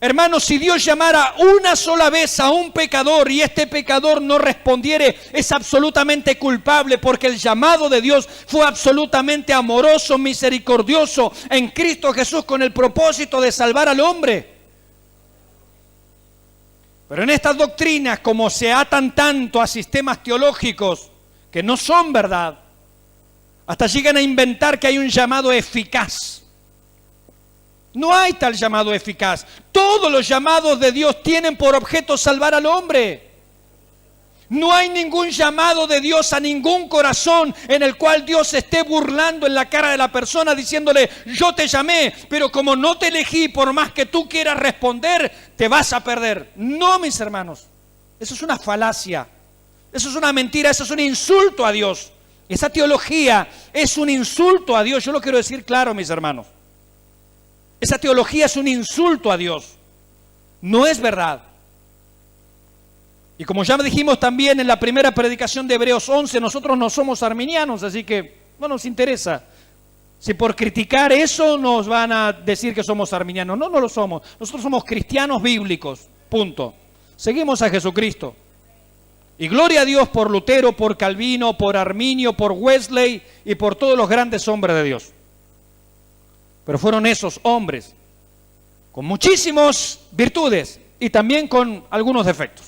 Hermanos, si Dios llamara una sola vez a un pecador y este pecador no respondiere, es absolutamente culpable, porque el llamado de Dios fue absolutamente amoroso, misericordioso en Cristo Jesús, con el propósito de salvar al hombre. Pero en estas doctrinas, como se atan tanto a sistemas teológicos que no son verdad, hasta llegan a inventar que hay un llamado eficaz. No hay tal llamado eficaz. Todos los llamados de Dios tienen por objeto salvar al hombre. No hay ningún llamado de Dios a ningún corazón en el cual Dios esté burlando en la cara de la persona diciéndole: yo te llamé, pero como no te elegí, por más que tú quieras responder, te vas a perder. No, mis hermanos, eso es una falacia, eso es una mentira, eso es un insulto a Dios. Esa teología es un insulto a Dios. Yo lo quiero decir claro, mis hermanos. Esa teología es un insulto a Dios. No es verdad. Y como ya dijimos también en la primera predicación de Hebreos 11, nosotros no somos arminianos, así que no nos interesa si por criticar eso nos van a decir que somos arminianos. No, no lo somos. Nosotros somos cristianos bíblicos, punto. Seguimos a Jesucristo. Y gloria a Dios por Lutero, por Calvino, por Arminio, por Wesley y por todos los grandes hombres de Dios. Pero fueron esos hombres con muchísimas virtudes y también con algunos defectos.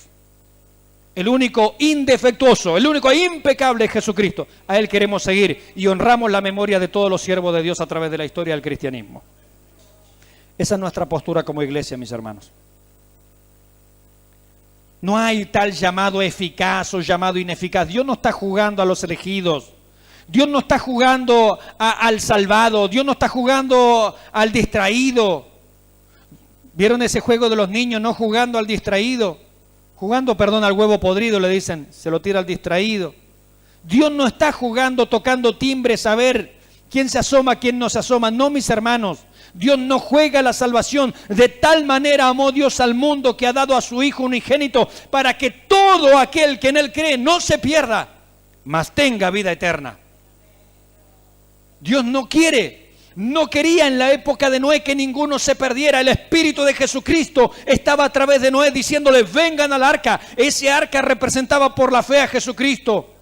El único indefectuoso, el único impecable es Jesucristo. A Él queremos seguir y honramos la memoria de todos los siervos de Dios a través de la historia del cristianismo. Esa es nuestra postura como iglesia, mis hermanos. No hay tal llamado eficaz o llamado ineficaz. Dios no está jugando a los elegidos. Dios no está jugando al salvado. Dios no está jugando al distraído. ¿Vieron ese juego de los niños, no jugando al distraído? Jugando, al huevo podrido, le dicen. Se lo tira al distraído. Dios no está jugando, tocando timbres, a ver quién se asoma, quién no se asoma. No, mis hermanos. Dios no juega la salvación. De tal manera amó Dios al mundo que ha dado a su Hijo unigénito para que todo aquel que en Él cree no se pierda, mas tenga vida eterna. Dios no quería en la época de Noé que ninguno se perdiera. El Espíritu de Jesucristo estaba a través de Noé diciéndole: vengan al arca. Ese arca representaba por la fe a Jesucristo.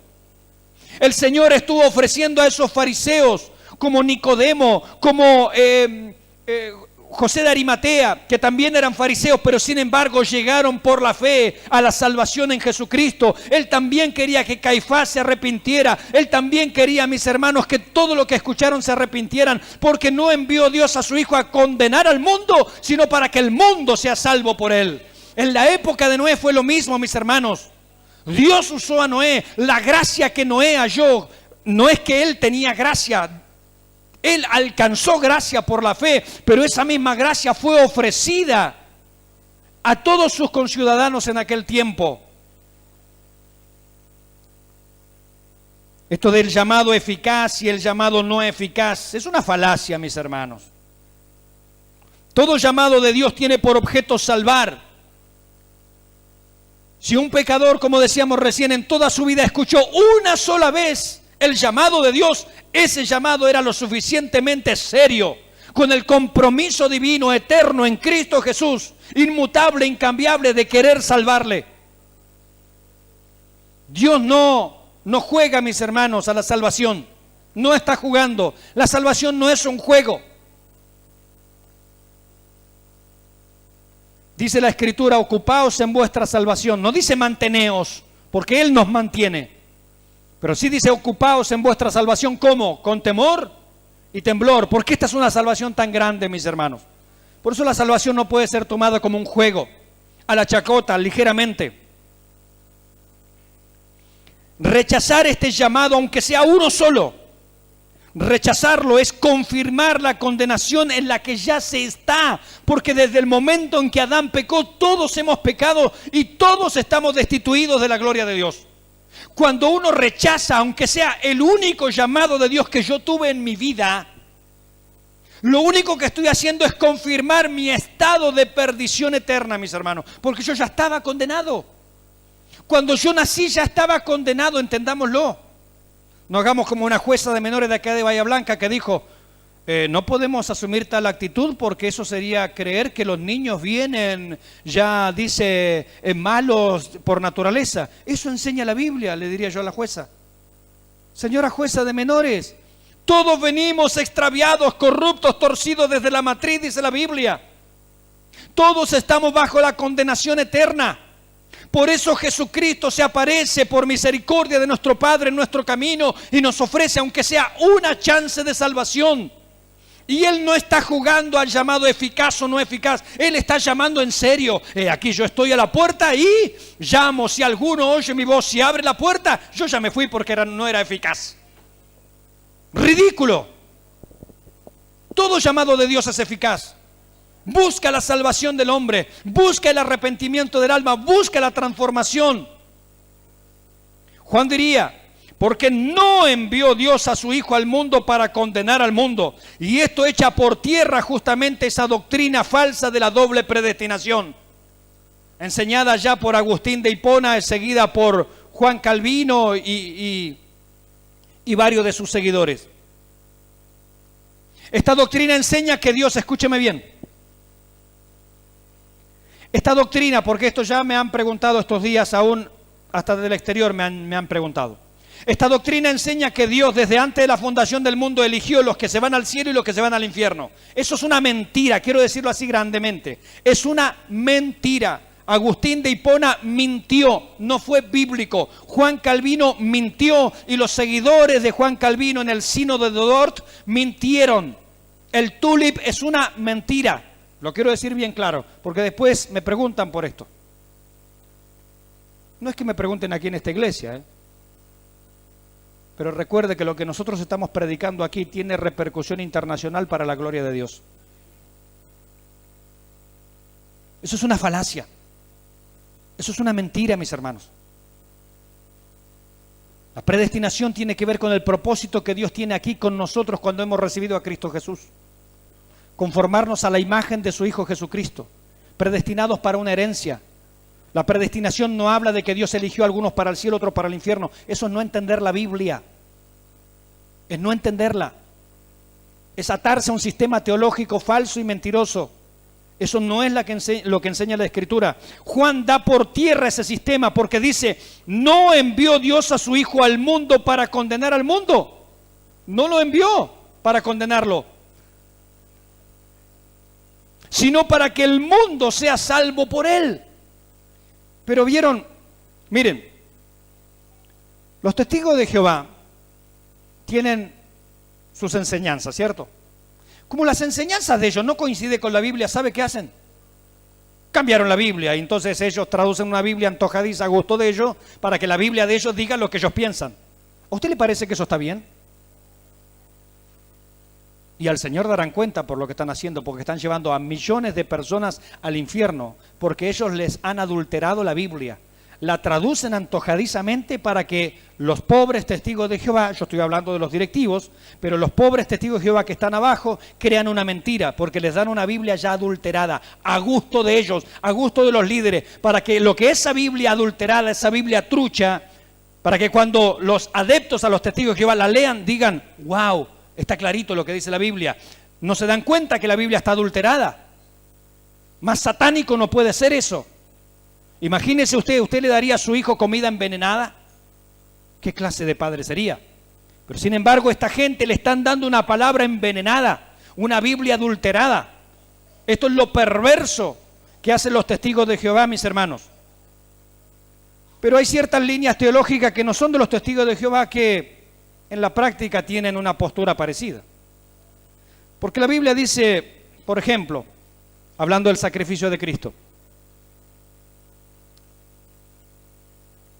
El Señor estuvo ofreciendo a esos fariseos como Nicodemo, como José de Arimatea, que también eran fariseos, pero sin embargo llegaron por la fe a la salvación en Jesucristo. Él también quería que Caifás se arrepintiera. Él también quería, mis hermanos, que todo lo que escucharon se arrepintieran, porque no envió Dios a su Hijo a condenar al mundo, sino para que el mundo sea salvo por Él. En la época de Noé fue lo mismo, mis hermanos. Dios usó a Noé. La gracia que Noé halló, no es que él tenía gracia. Él alcanzó gracia por la fe, pero esa misma gracia fue ofrecida a todos sus conciudadanos en aquel tiempo. Esto del llamado eficaz y el llamado no eficaz es una falacia, mis hermanos. Todo llamado de Dios tiene por objeto salvar. Si un pecador, como decíamos recién, en toda su vida escuchó una sola vez el llamado de Dios, ese llamado era lo suficientemente serio, con el compromiso divino, eterno en Cristo Jesús, inmutable, incambiable, de querer salvarle. Dios no juega, mis hermanos, a la salvación. No está jugando. La salvación no es un juego. Dice la Escritura: ocupaos en vuestra salvación. No dice manteneos, porque Él nos mantiene. Pero sí dice: ocupaos en vuestra salvación. ¿Cómo? Con temor y temblor. Porque esta es una salvación tan grande, mis hermanos. Por eso la salvación no puede ser tomada como un juego, a la chacota, ligeramente. Rechazar este llamado, aunque sea uno solo, rechazarlo es confirmar la condenación en la que ya se está, porque desde el momento en que Adán pecó, todos hemos pecado y todos estamos destituidos de la gloria de Dios. Cuando uno rechaza, aunque sea el único llamado de Dios que yo tuve en mi vida, lo único que estoy haciendo es confirmar mi estado de perdición eterna, mis hermanos, porque yo ya estaba condenado. Cuando yo nací ya estaba condenado, entendámoslo. No hagamos como una jueza de menores de acá de Bahía Blanca que dijo: No podemos asumir tal actitud porque eso sería creer que los niños vienen, ya dice, malos por naturaleza. Eso enseña la Biblia, le diría yo a la jueza. Señora jueza de menores, todos venimos extraviados, corruptos, torcidos desde la matriz, dice la Biblia. Todos estamos bajo la condenación eterna. Por eso Jesucristo se aparece por misericordia de nuestro Padre en nuestro camino y nos ofrece, aunque sea una chance de salvación. Y Él no está jugando al llamado eficaz o no eficaz. Él está llamando en serio. Aquí yo estoy a la puerta y llamo. Si alguno oye mi voz y abre la puerta, yo ya me fui porque no era eficaz. Ridículo. Todo llamado de Dios es eficaz. Busca la salvación del hombre. Busca el arrepentimiento del alma. Busca la transformación. Juan diría: porque no envió Dios a su Hijo al mundo para condenar al mundo. Y esto echa por tierra justamente esa doctrina falsa de la doble predestinación, enseñada ya por Agustín de Hipona, seguida por Juan Calvino y varios de sus seguidores. Esta doctrina enseña que Dios, escúcheme bien, esta doctrina, porque esto ya me han preguntado estos días, aún hasta del exterior me han preguntado. Esta doctrina enseña que Dios desde antes de la fundación del mundo eligió los que se van al cielo y los que se van al infierno. Eso es una mentira, quiero decirlo así grandemente. Es una mentira. Agustín de Hipona mintió, no fue bíblico. Juan Calvino mintió y los seguidores de Juan Calvino en el sínodo de Dort mintieron. El tulip es una mentira. Lo quiero decir bien claro, porque después me preguntan por esto. No es que me pregunten aquí en esta iglesia, pero recuerde que lo que nosotros estamos predicando aquí tiene repercusión internacional para la gloria de Dios. Eso es una falacia. Eso es una mentira, mis hermanos. La predestinación tiene que ver con el propósito que Dios tiene aquí con nosotros cuando hemos recibido a Cristo Jesús. Conformarnos a la imagen de su Hijo Jesucristo, predestinados para una herencia. La predestinación no habla de que Dios eligió a algunos para el cielo, otros para el infierno. Eso es no entender la Biblia. Es no entenderla. Es atarse a un sistema teológico falso y mentiroso. Eso no es lo que enseña la Escritura. Juan da por tierra ese sistema porque dice: no envió Dios a su Hijo al mundo para condenar al mundo. No lo envió para condenarlo, sino para que el mundo sea salvo por él. Pero vieron, miren, los testigos de Jehová tienen sus enseñanzas, ¿cierto? Como las enseñanzas de ellos no coinciden con la Biblia, ¿sabe qué hacen? Cambiaron la Biblia y entonces ellos traducen una Biblia antojadiza a gusto de ellos para que la Biblia de ellos diga lo que ellos piensan. ¿A usted le parece que eso está bien? Y al Señor darán cuenta por lo que están haciendo, porque están llevando a millones de personas al infierno, porque ellos les han adulterado la Biblia. La traducen antojadizamente para que los pobres testigos de Jehová, yo estoy hablando de los directivos, pero los pobres testigos de Jehová que están abajo crean una mentira, porque les dan una Biblia ya adulterada, a gusto de ellos, a gusto de los líderes, para que lo que esa Biblia adulterada, esa Biblia trucha, para que cuando los adeptos a los testigos de Jehová la lean, digan: wow, está clarito lo que dice la Biblia. No se dan cuenta que la Biblia está adulterada. Más satánico no puede ser eso. Imagínese usted le daría a su hijo comida envenenada. ¿Qué clase de padre sería? Pero sin embargo, esta gente le están dando una palabra envenenada, una Biblia adulterada. Esto es lo perverso que hacen los testigos de Jehová, mis hermanos. Pero hay ciertas líneas teológicas que no son de los testigos de Jehová que en la práctica tienen una postura parecida. Porque la Biblia dice, por ejemplo, hablando del sacrificio de Cristo,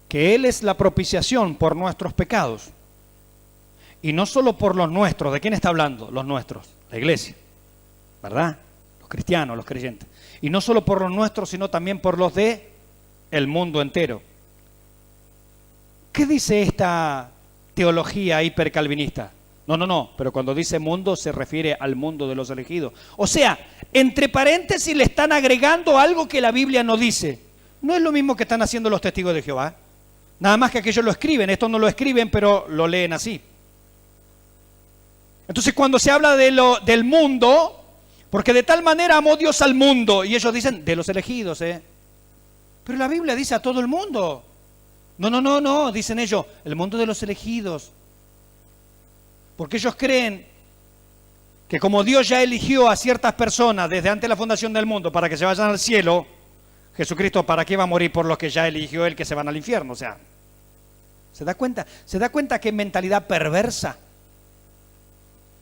que Él es la propiciación por nuestros pecados. Y no solo por los nuestros. ¿De quién está hablando? Los nuestros, la iglesia, ¿verdad? Los cristianos, los creyentes. Y no solo por los nuestros, sino también por los de el mundo entero. ¿Qué dice esta teología hipercalvinista? No, pero cuando dice mundo se refiere al mundo de los elegidos. O sea, entre paréntesis le están agregando algo que la Biblia no dice. No es lo mismo que están haciendo los testigos de Jehová. Nada más que aquellos lo escriben, estos no lo escriben, pero lo leen así. Entonces cuando se habla del mundo, porque de tal manera amó Dios al mundo, y ellos dicen, de los elegidos, pero la Biblia dice a todo el mundo. No, dicen ellos, el mundo de los elegidos. Porque ellos creen que como Dios ya eligió a ciertas personas desde antes de la fundación del mundo para que se vayan al cielo, Jesucristo, ¿para qué va a morir por los que ya eligió Él que se van al infierno? O sea, ¿se da cuenta? ¿Se da cuenta qué mentalidad perversa?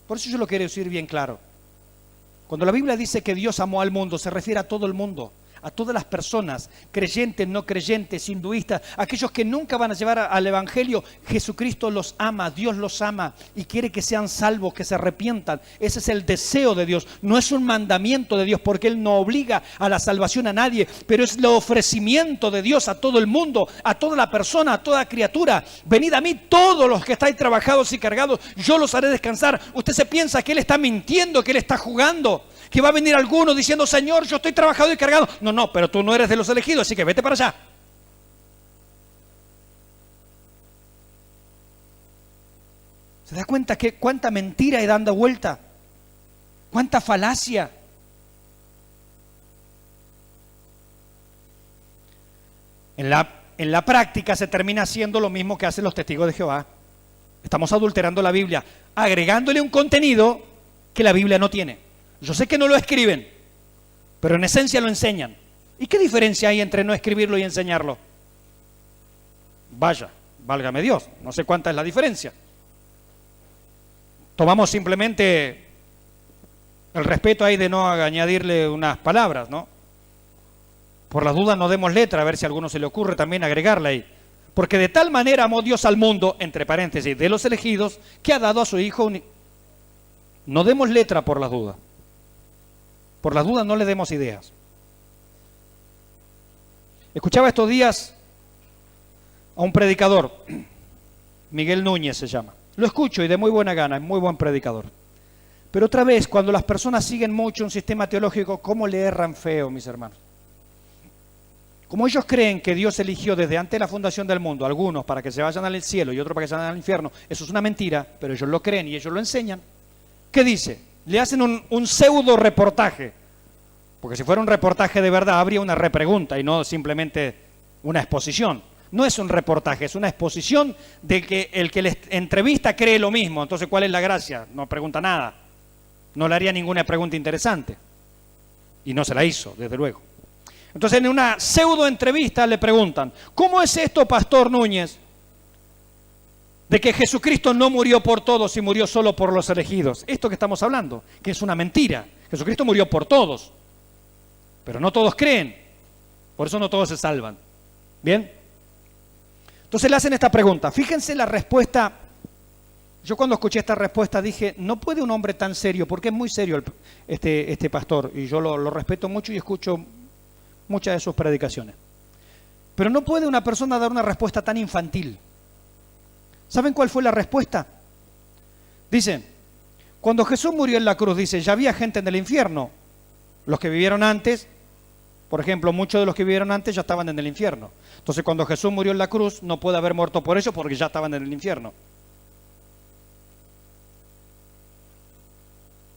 Por eso yo lo quiero decir bien claro. Cuando la Biblia dice que Dios amó al mundo, se refiere a todo el mundo, a todas las personas, creyentes, no creyentes, hinduistas, aquellos que nunca van a llevar al Evangelio. Jesucristo los ama, Dios los ama y quiere que sean salvos, que se arrepientan. Ese es el deseo de Dios, no es un mandamiento de Dios, porque Él no obliga a la salvación a nadie, pero es el ofrecimiento de Dios a todo el mundo, a toda la persona, a toda criatura. Venid a mí todos los que estáis trabajados y cargados, yo los haré descansar. Usted se piensa que Él está mintiendo, que Él está jugando, que va a venir alguno diciendo, Señor, yo estoy trabajado y cargado. No, pero tú no eres de los elegidos, así que vete para allá. ¿Se da cuenta que cuánta mentira hay dando vuelta? ¿Cuánta falacia? En la práctica se termina haciendo lo mismo que hacen los testigos de Jehová. Estamos adulterando la Biblia, agregándole un contenido que la Biblia no tiene. Yo sé que no lo escriben, pero en esencia lo enseñan. ¿Y qué diferencia hay entre no escribirlo y enseñarlo? Vaya, válgame Dios, no sé cuánta es la diferencia. Tomamos simplemente el respeto ahí de no añadirle unas palabras, ¿no? Por las dudas no demos letra, a ver si a alguno se le ocurre también agregarla ahí. Porque de tal manera amó Dios al mundo, entre paréntesis, de los elegidos, que ha dado a su Hijo único. No demos letra por las dudas. Por las dudas no le demos ideas. Escuchaba estos días a un predicador, Miguel Núñez se llama. Lo escucho y de muy buena gana, es muy buen predicador. Pero otra vez, cuando las personas siguen mucho un sistema teológico, ¿cómo le erran feo, mis hermanos? Como ellos creen que Dios eligió desde antes de la fundación del mundo, algunos para que se vayan al cielo y otros para que se vayan al infierno, eso es una mentira, pero ellos lo creen y ellos lo enseñan. ¿Qué dice? Le hacen un pseudo reportaje, porque si fuera un reportaje de verdad habría una repregunta y no simplemente una exposición. No es un reportaje, es una exposición de que el que les entrevista cree lo mismo. Entonces, ¿cuál es la gracia? No pregunta nada, no le haría ninguna pregunta interesante y no se la hizo, desde luego. Entonces, en una pseudo entrevista le preguntan, ¿cómo es esto, Pastor Núñez, de que Jesucristo no murió por todos y murió solo por los elegidos? Esto que estamos hablando, que es una mentira. Jesucristo murió por todos, pero no todos creen, por eso no todos se salvan. ¿Bien? Entonces le hacen esta pregunta. Fíjense la respuesta. Yo cuando escuché esta respuesta dije, no puede un hombre tan serio, porque es muy serio este pastor, y yo lo respeto mucho y escucho muchas de sus predicaciones. Pero no puede una persona dar una respuesta tan infantil. ¿Saben cuál fue la respuesta? Dice, cuando Jesús murió en la cruz, dice, ya había gente en el infierno. Los que vivieron antes, por ejemplo, muchos de los que vivieron antes ya estaban en el infierno. Entonces, cuando Jesús murió en la cruz, no puede haber muerto por ellos porque ya estaban en el infierno.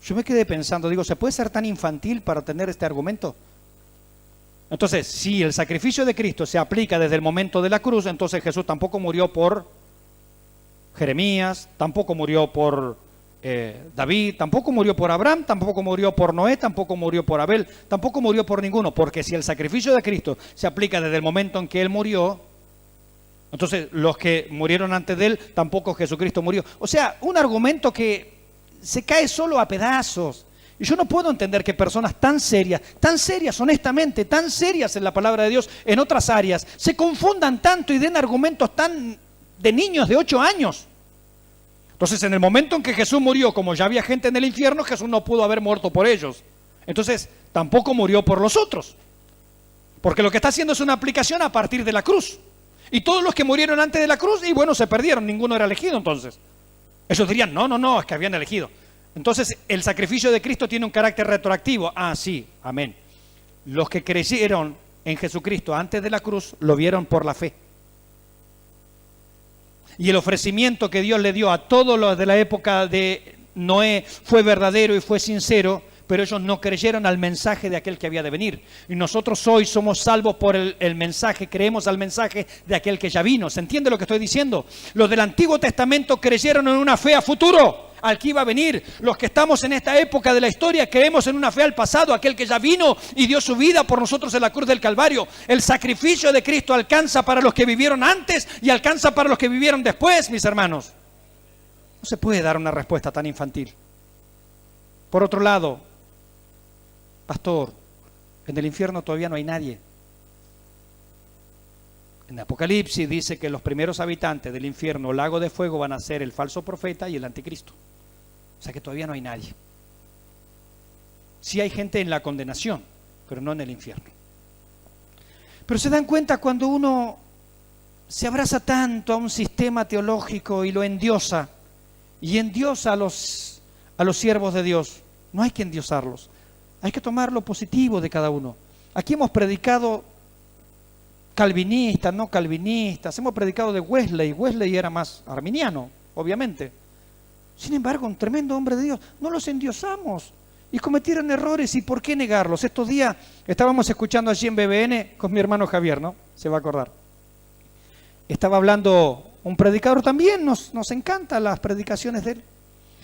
Yo me quedé pensando, digo, ¿se puede ser tan infantil para tener este argumento? Entonces, si el sacrificio de Cristo se aplica desde el momento de la cruz, entonces Jesús tampoco murió por Jeremías, tampoco murió por David, tampoco murió por Abraham, tampoco murió por Noé, tampoco murió por Abel, tampoco murió por ninguno, porque si el sacrificio de Cristo se aplica desde el momento en que Él murió, entonces los que murieron antes de Él, tampoco Jesucristo murió. O sea, un argumento que se cae solo a pedazos. Y yo no puedo entender que personas tan serias, honestamente, tan serias en la palabra de Dios, en otras áreas, se confundan tanto y den argumentos tan de niños de 8 años. Entonces, en el momento en que Jesús murió, como ya había gente en el infierno, Jesús no pudo haber muerto por ellos. Entonces, tampoco murió por los otros. Porque lo que está haciendo es una aplicación a partir de la cruz. Y todos los que murieron antes de la cruz, y bueno, se perdieron, ninguno era elegido entonces. Ellos dirían, no, es que habían elegido. Entonces, el sacrificio de Cristo tiene un carácter retroactivo. Ah, sí, amén. Los que creyeron en Jesucristo antes de la cruz, lo vieron por la fe. Y el ofrecimiento que Dios le dio a todos los de la época de Noé fue verdadero y fue sincero, pero ellos no creyeron al mensaje de aquel que había de venir. Y nosotros hoy somos salvos por el mensaje, creemos al mensaje de aquel que ya vino. ¿Se entiende lo que estoy diciendo? Los del Antiguo Testamento creyeron en una fe a futuro, al que iba a venir. Los que estamos en esta época de la historia creemos en una fe al pasado, aquel que ya vino y dio su vida por nosotros en la cruz del Calvario. El sacrificio de Cristo alcanza para los que vivieron antes y alcanza para los que vivieron después, mis hermanos. No se puede dar una respuesta tan infantil. Por otro lado, pastor, en el infierno todavía no hay nadie. En Apocalipsis dice que los primeros habitantes del infierno, lago de fuego, van a ser el falso profeta y el anticristo. O sea que todavía no hay nadie. Sí hay gente en la condenación, pero no en el infierno. Pero se dan cuenta cuando uno se abraza tanto a un sistema teológico y lo endiosa, y endiosa a los siervos de Dios. No hay que endiosarlos. Hay que tomar lo positivo de cada uno. Aquí hemos predicado calvinistas, no calvinistas, hemos predicado de Wesley. Wesley era más arminiano, obviamente. Sin embargo, un tremendo hombre de Dios. No los endiosamos. Y cometieron errores, ¿y por qué negarlos? Estos días estábamos escuchando allí en BBN con mi hermano Javier, ¿no? Se va a acordar. Estaba hablando un predicador también, nos encantan las predicaciones de él,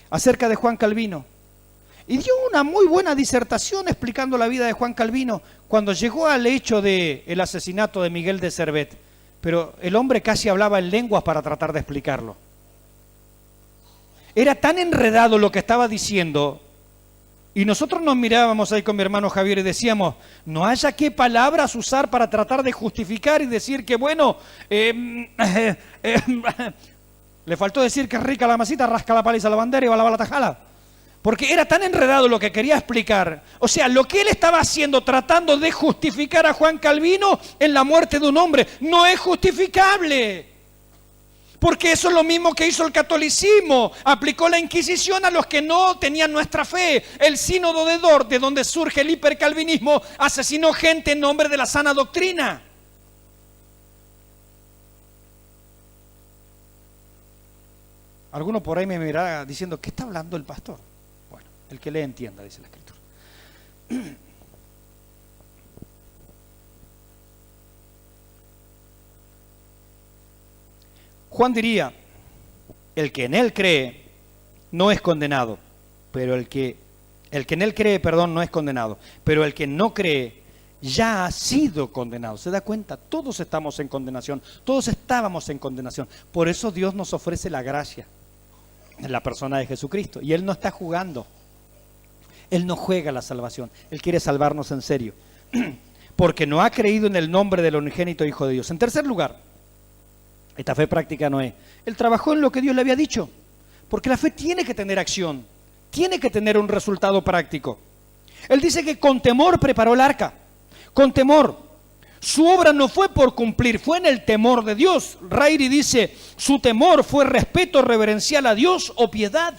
acerca de Juan Calvino. Y dio una muy buena disertación explicando la vida de Juan Calvino cuando llegó al hecho del asesinato de Miguel de Servet. Pero el hombre casi hablaba en lenguas para tratar de explicarlo. Era tan enredado lo que estaba diciendo, y nosotros nos mirábamos ahí con mi hermano Javier y decíamos, no haya qué palabras usar para tratar de justificar y decir que bueno, le faltó decir que es rica la masita, rasca la paliza la bandera y va a lavar la tajala. Porque era tan enredado lo que quería explicar. O sea, lo que él estaba haciendo, tratando de justificar a Juan Calvino en la muerte de un hombre, no es justificable. Porque eso es lo mismo que hizo el catolicismo. Aplicó la Inquisición a los que no tenían nuestra fe. El sínodo de Dort, de donde surge el hipercalvinismo, asesinó gente en nombre de la sana doctrina. Alguno por ahí me mirará diciendo, ¿qué está hablando el pastor? Bueno, el que lee entienda, dice la Escritura. Juan diría, el que en él cree no es condenado, pero el que en él cree, no es condenado, pero el que no cree ya ha sido condenado. ¿Se da cuenta? Todos estamos en condenación, todos estábamos en condenación. Por eso Dios nos ofrece la gracia en la persona de Jesucristo. Y Él no está jugando, Él no juega la salvación, Él quiere salvarnos en serio, porque no ha creído en el nombre del unigénito Hijo de Dios. En tercer lugar, esta fe práctica no es. Él trabajó en lo que Dios le había dicho, porque la fe tiene que tener acción, tiene que tener un resultado práctico. Él dice que con temor preparó el arca, con temor. Su obra no fue por cumplir, fue en el temor de Dios. Rairi dice, su temor fue respeto reverencial a Dios o piedad.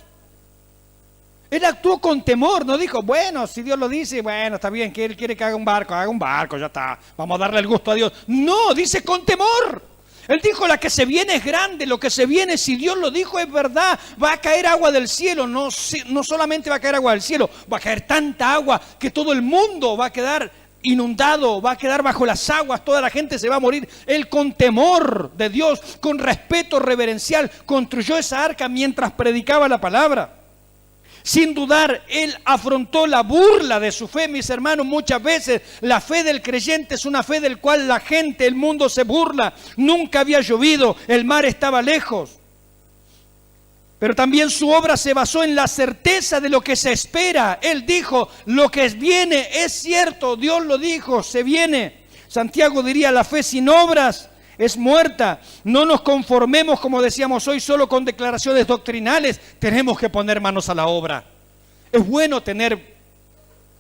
Él actuó con temor, no dijo, bueno, si Dios lo dice, bueno, está bien, que Él quiere que haga un barco, ya está, vamos a darle el gusto a Dios. No, dice con temor. Él dijo, la que se viene es grande, lo que se viene, si Dios lo dijo es verdad, va a caer agua del cielo, no solamente va a caer agua del cielo, va a caer tanta agua que todo el mundo va a quedar inundado, va a quedar bajo las aguas, toda la gente se va a morir. Él con temor de Dios, con respeto reverencial, construyó esa arca mientras predicaba la palabra. Sin dudar, él afrontó la burla de su fe, mis hermanos. Muchas veces la fe del creyente es una fe del cual la gente, el mundo se burla. Nunca había llovido, el mar estaba lejos. Pero también su obra se basó en la certeza de lo que se espera. Él dijo, lo que viene es cierto, Dios lo dijo, se viene. Santiago diría, la fe sin obras es muerta. No nos conformemos, como decíamos hoy, solo con declaraciones doctrinales. Tenemos que poner manos a la obra. Es bueno tener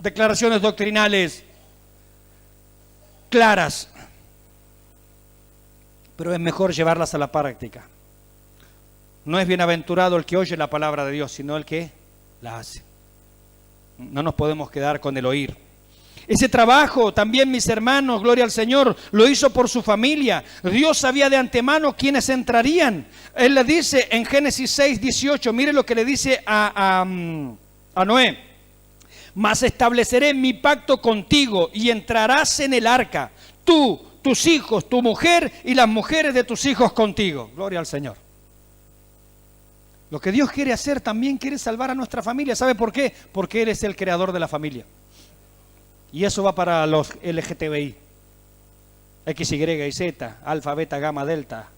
declaraciones doctrinales claras, pero es mejor llevarlas a la práctica. No es bienaventurado el que oye la palabra de Dios, sino el que la hace. No nos podemos quedar con el oír. Ese trabajo también, mis hermanos, gloria al Señor, lo hizo por su familia. Dios sabía de antemano quiénes entrarían. Él le dice en Génesis 6:18, mire lo que le dice a Noé. Mas estableceré mi pacto contigo y entrarás en el arca, tú, tus hijos, tu mujer y las mujeres de tus hijos contigo. Gloria al Señor. Lo que Dios quiere hacer, también quiere salvar a nuestra familia. ¿Sabe por qué? Porque Él es el creador de la familia. Y eso va para los LGTBI. X, Y y Z, alfa, beta, gamma, delta.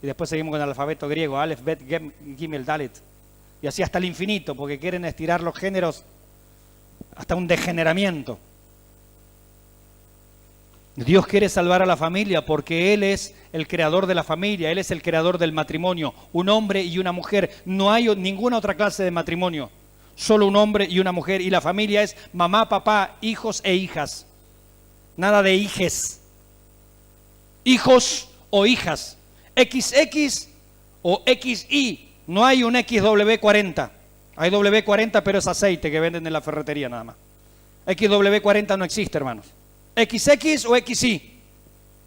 Y después seguimos con el alfabeto griego, Aleph, Bet, Gimel, Dalet. Y así hasta el infinito, porque quieren estirar los géneros hasta un degeneramiento. Dios quiere salvar a la familia porque Él es el creador de la familia, Él es el creador del matrimonio, un hombre y una mujer. No hay ninguna otra clase de matrimonio, solo un hombre y una mujer. Y la familia es mamá, papá, hijos e hijas. Nada de hijes. Hijos o hijas. XX o XY. No hay un XW40. Hay W40, pero es aceite que venden en la ferretería nada más. XW40 no existe, hermanos. XX o XY.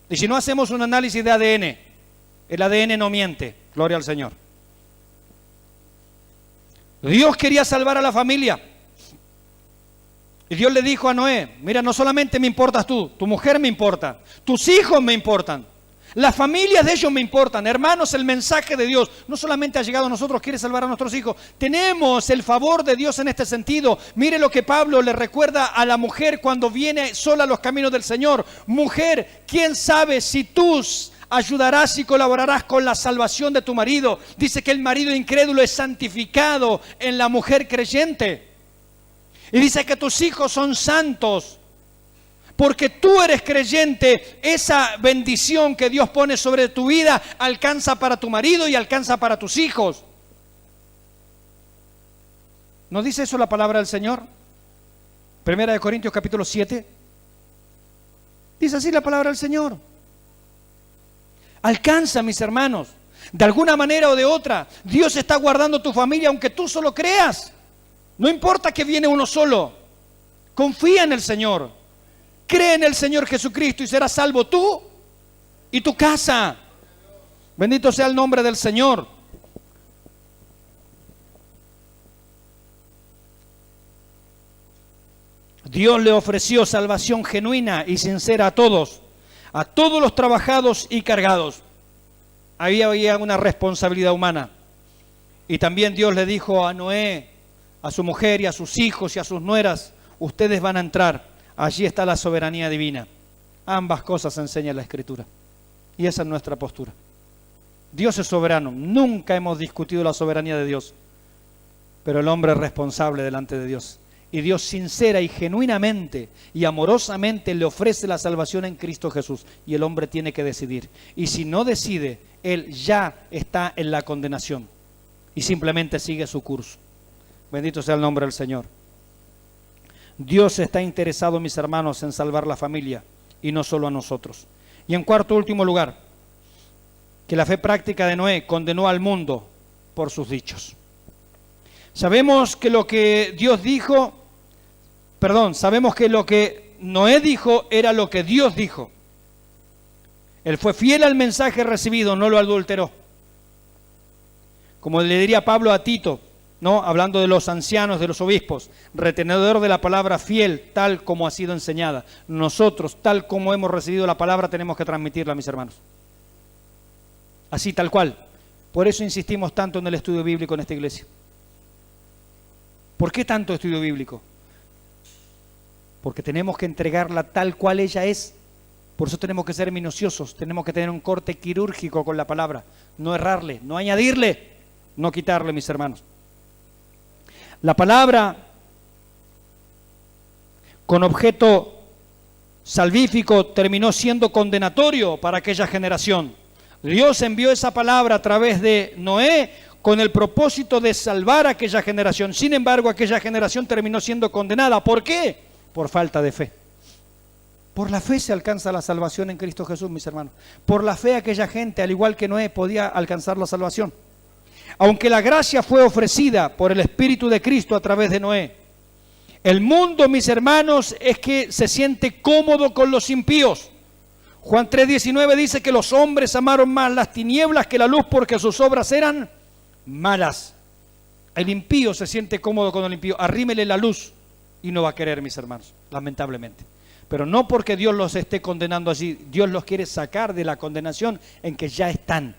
Y si no hacemos un análisis de ADN, el ADN no miente. Gloria al Señor. Dios quería salvar a la familia. Y Dios le dijo a Noé, mira, no solamente me importas tú, tu mujer me importa, tus hijos me importan, las familias de ellos me importan. Hermanos, el mensaje de Dios no solamente ha llegado a nosotros, quiere salvar a nuestros hijos. Tenemos el favor de Dios en este sentido. Mire lo que Pablo le recuerda a la mujer cuando viene sola a los caminos del Señor. Mujer, ¿quién sabe si tú ayudarás y colaborarás con la salvación de tu marido? Dice que el marido incrédulo es santificado en la mujer creyente. Y dice que tus hijos son santos. Porque tú eres creyente, esa bendición que Dios pone sobre tu vida alcanza para tu marido y alcanza para tus hijos. ¿No dice eso la palabra del Señor? Primera de Corintios capítulo 7. Dice así la palabra del Señor. Alcanza, mis hermanos. De alguna manera o de otra, Dios está guardando tu familia aunque tú solo creas. No importa que viene uno solo. Confía en el Señor. Cree en el Señor Jesucristo y serás salvo tú y tu casa. Bendito sea el nombre del Señor. Dios le ofreció salvación genuina y sincera a todos los trabajados y cargados. Ahí había una responsabilidad humana. Y también Dios le dijo a Noé, a su mujer y a sus hijos y a sus nueras, ustedes van a entrar. Allí está la soberanía divina. Ambas cosas enseña la Escritura. Y esa es nuestra postura. Dios es soberano. Nunca hemos discutido la soberanía de Dios. Pero el hombre es responsable delante de Dios. Y Dios sincera y genuinamente y amorosamente le ofrece la salvación en Cristo Jesús. Y el hombre tiene que decidir. Y si no decide, él ya está en la condenación. Y simplemente sigue su curso. Bendito sea el nombre del Señor. Dios está interesado, mis hermanos, en salvar la familia y no solo a nosotros. Y en cuarto último lugar, que la fe práctica de Noé condenó al mundo por sus dichos. Sabemos que lo que Noé dijo era lo que Dios dijo. Él fue fiel al mensaje recibido, no lo adulteró. Como le diría Pablo a Tito, ¿no? Hablando de los ancianos, de los obispos, retenedor de la palabra, fiel, tal como ha sido enseñada. Nosotros, tal como hemos recibido la palabra, tenemos que transmitirla, mis hermanos. Así, tal cual. Por eso insistimos tanto en el estudio bíblico en esta iglesia. ¿Por qué tanto estudio bíblico? Porque tenemos que entregarla tal cual ella es. Por eso tenemos que ser minuciosos, tenemos que tener un corte quirúrgico con la palabra. No errarle, no añadirle, no quitarle, mis hermanos. La palabra con objeto salvífico terminó siendo condenatorio para aquella generación. Dios envió esa palabra a través de Noé con el propósito de salvar a aquella generación. Sin embargo, aquella generación terminó siendo condenada. ¿Por qué? Por falta de fe. Por la fe se alcanza la salvación en Cristo Jesús, mis hermanos. Por la fe aquella gente, al igual que Noé, podía alcanzar la salvación. Aunque la gracia fue ofrecida por el Espíritu de Cristo a través de Noé, El mundo, mis hermanos, es que se siente cómodo con los impíos. Juan 3:19 dice que los hombres amaron más las tinieblas que la luz porque sus obras eran malas. El impío se siente cómodo con el impío. Arrímele la luz y no va a querer, mis hermanos, lamentablemente. Pero no porque Dios los esté condenando allí. Dios los quiere sacar de la condenación en que ya están.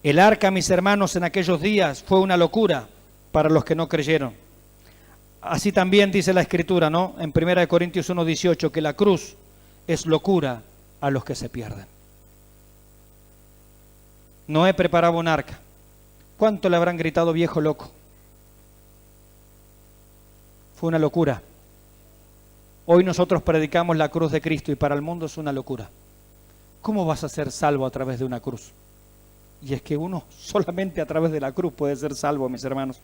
El arca, mis hermanos, en aquellos días fue una locura para los que no creyeron. Así también dice la Escritura, ¿no? En 1 Corintios 1:18, que la cruz es locura a los que se pierden. Noé preparaba un arca. ¿Cuánto le habrán gritado viejo loco? Fue una locura. Hoy nosotros predicamos la cruz de Cristo y para el mundo es una locura. ¿Cómo vas a ser salvo a través de una cruz? Y es que uno solamente a través de la cruz puede ser salvo, mis hermanos.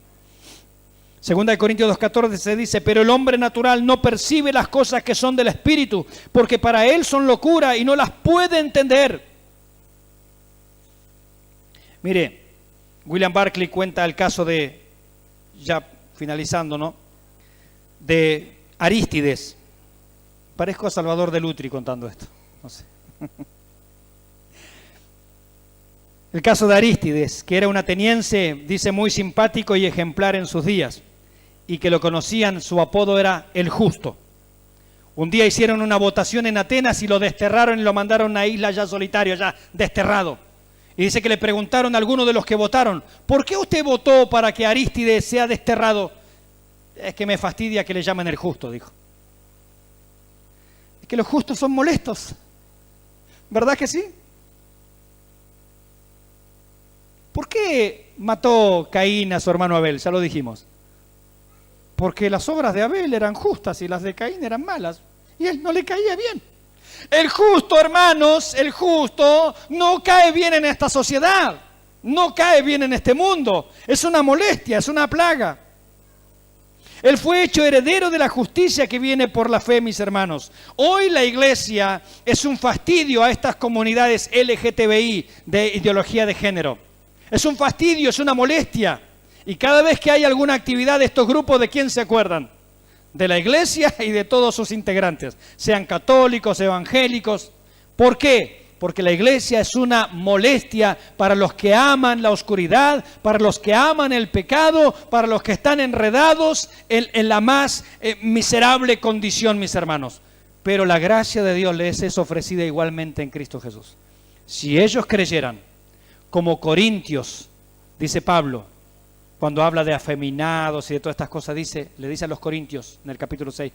2 Corintios 2:14 se dice, pero el hombre natural no percibe las cosas que son del Espíritu, porque para él son locura y no las puede entender. Mire, William Barclay cuenta el caso de, ya finalizando, ¿no?, de Arístides. Parezco a Salvador de Lutri contando esto, no sé. El caso de Arístides, que era un ateniense, dice, muy simpático y ejemplar en sus días, y que lo conocían, su apodo era el Justo. Un día hicieron una votación en Atenas y lo desterraron y lo mandaron a una isla ya solitario, ya desterrado. Y dice que le preguntaron a algunos de los que votaron, ¿por qué usted votó para que Arístides sea desterrado? Es que me fastidia que le llamen el Justo, dijo. Es que los justos son molestos, ¿verdad que sí? ¿Por qué mató Caín a su hermano Abel? Ya lo dijimos. Porque las obras de Abel eran justas y las de Caín eran malas. Y él no le caía bien. El justo, hermanos, el justo no cae bien en esta sociedad. No cae bien en este mundo. Es una molestia, es una plaga. Él fue hecho heredero de la justicia que viene por la fe, mis hermanos. Hoy la iglesia es un fastidio a estas comunidades LGTBI de ideología de género. Es un fastidio, es una molestia. Y cada vez que hay alguna actividad de estos grupos, ¿de quién se acuerdan? De la iglesia y de todos sus integrantes, sean católicos, evangélicos. ¿Por qué? Porque la iglesia es una molestia para los que aman la oscuridad, para los que aman el pecado, para los que están enredados en la más miserable condición, mis hermanos. Pero la gracia de Dios les es ofrecida igualmente en Cristo Jesús. Si ellos creyeran, como Corintios, dice Pablo, cuando habla de afeminados y de todas estas cosas, le dice a los Corintios en el capítulo 6,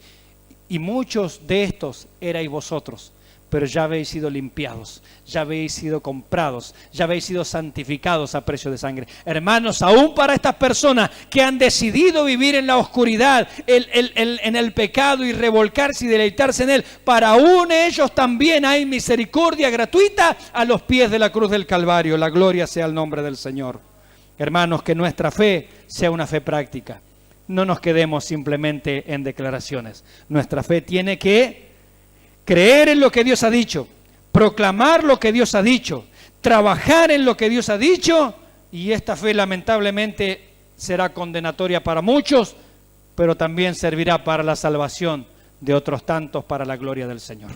y muchos de estos erais vosotros, pero ya habéis sido limpiados, ya habéis sido comprados, ya habéis sido santificados a precio de sangre. Hermanos, aún para estas personas que han decidido vivir en la oscuridad, en el pecado y revolcarse y deleitarse en él, para aún ellos también hay misericordia gratuita a los pies de la cruz del Calvario. La gloria sea el nombre del Señor. Hermanos, que nuestra fe sea una fe práctica. No nos quedemos simplemente en declaraciones. Nuestra fe tiene que creer en lo que Dios ha dicho, proclamar lo que Dios ha dicho, trabajar en lo que Dios ha dicho, y esta fe lamentablemente será condenatoria para muchos, pero también servirá para la salvación de otros tantos para la gloria del Señor.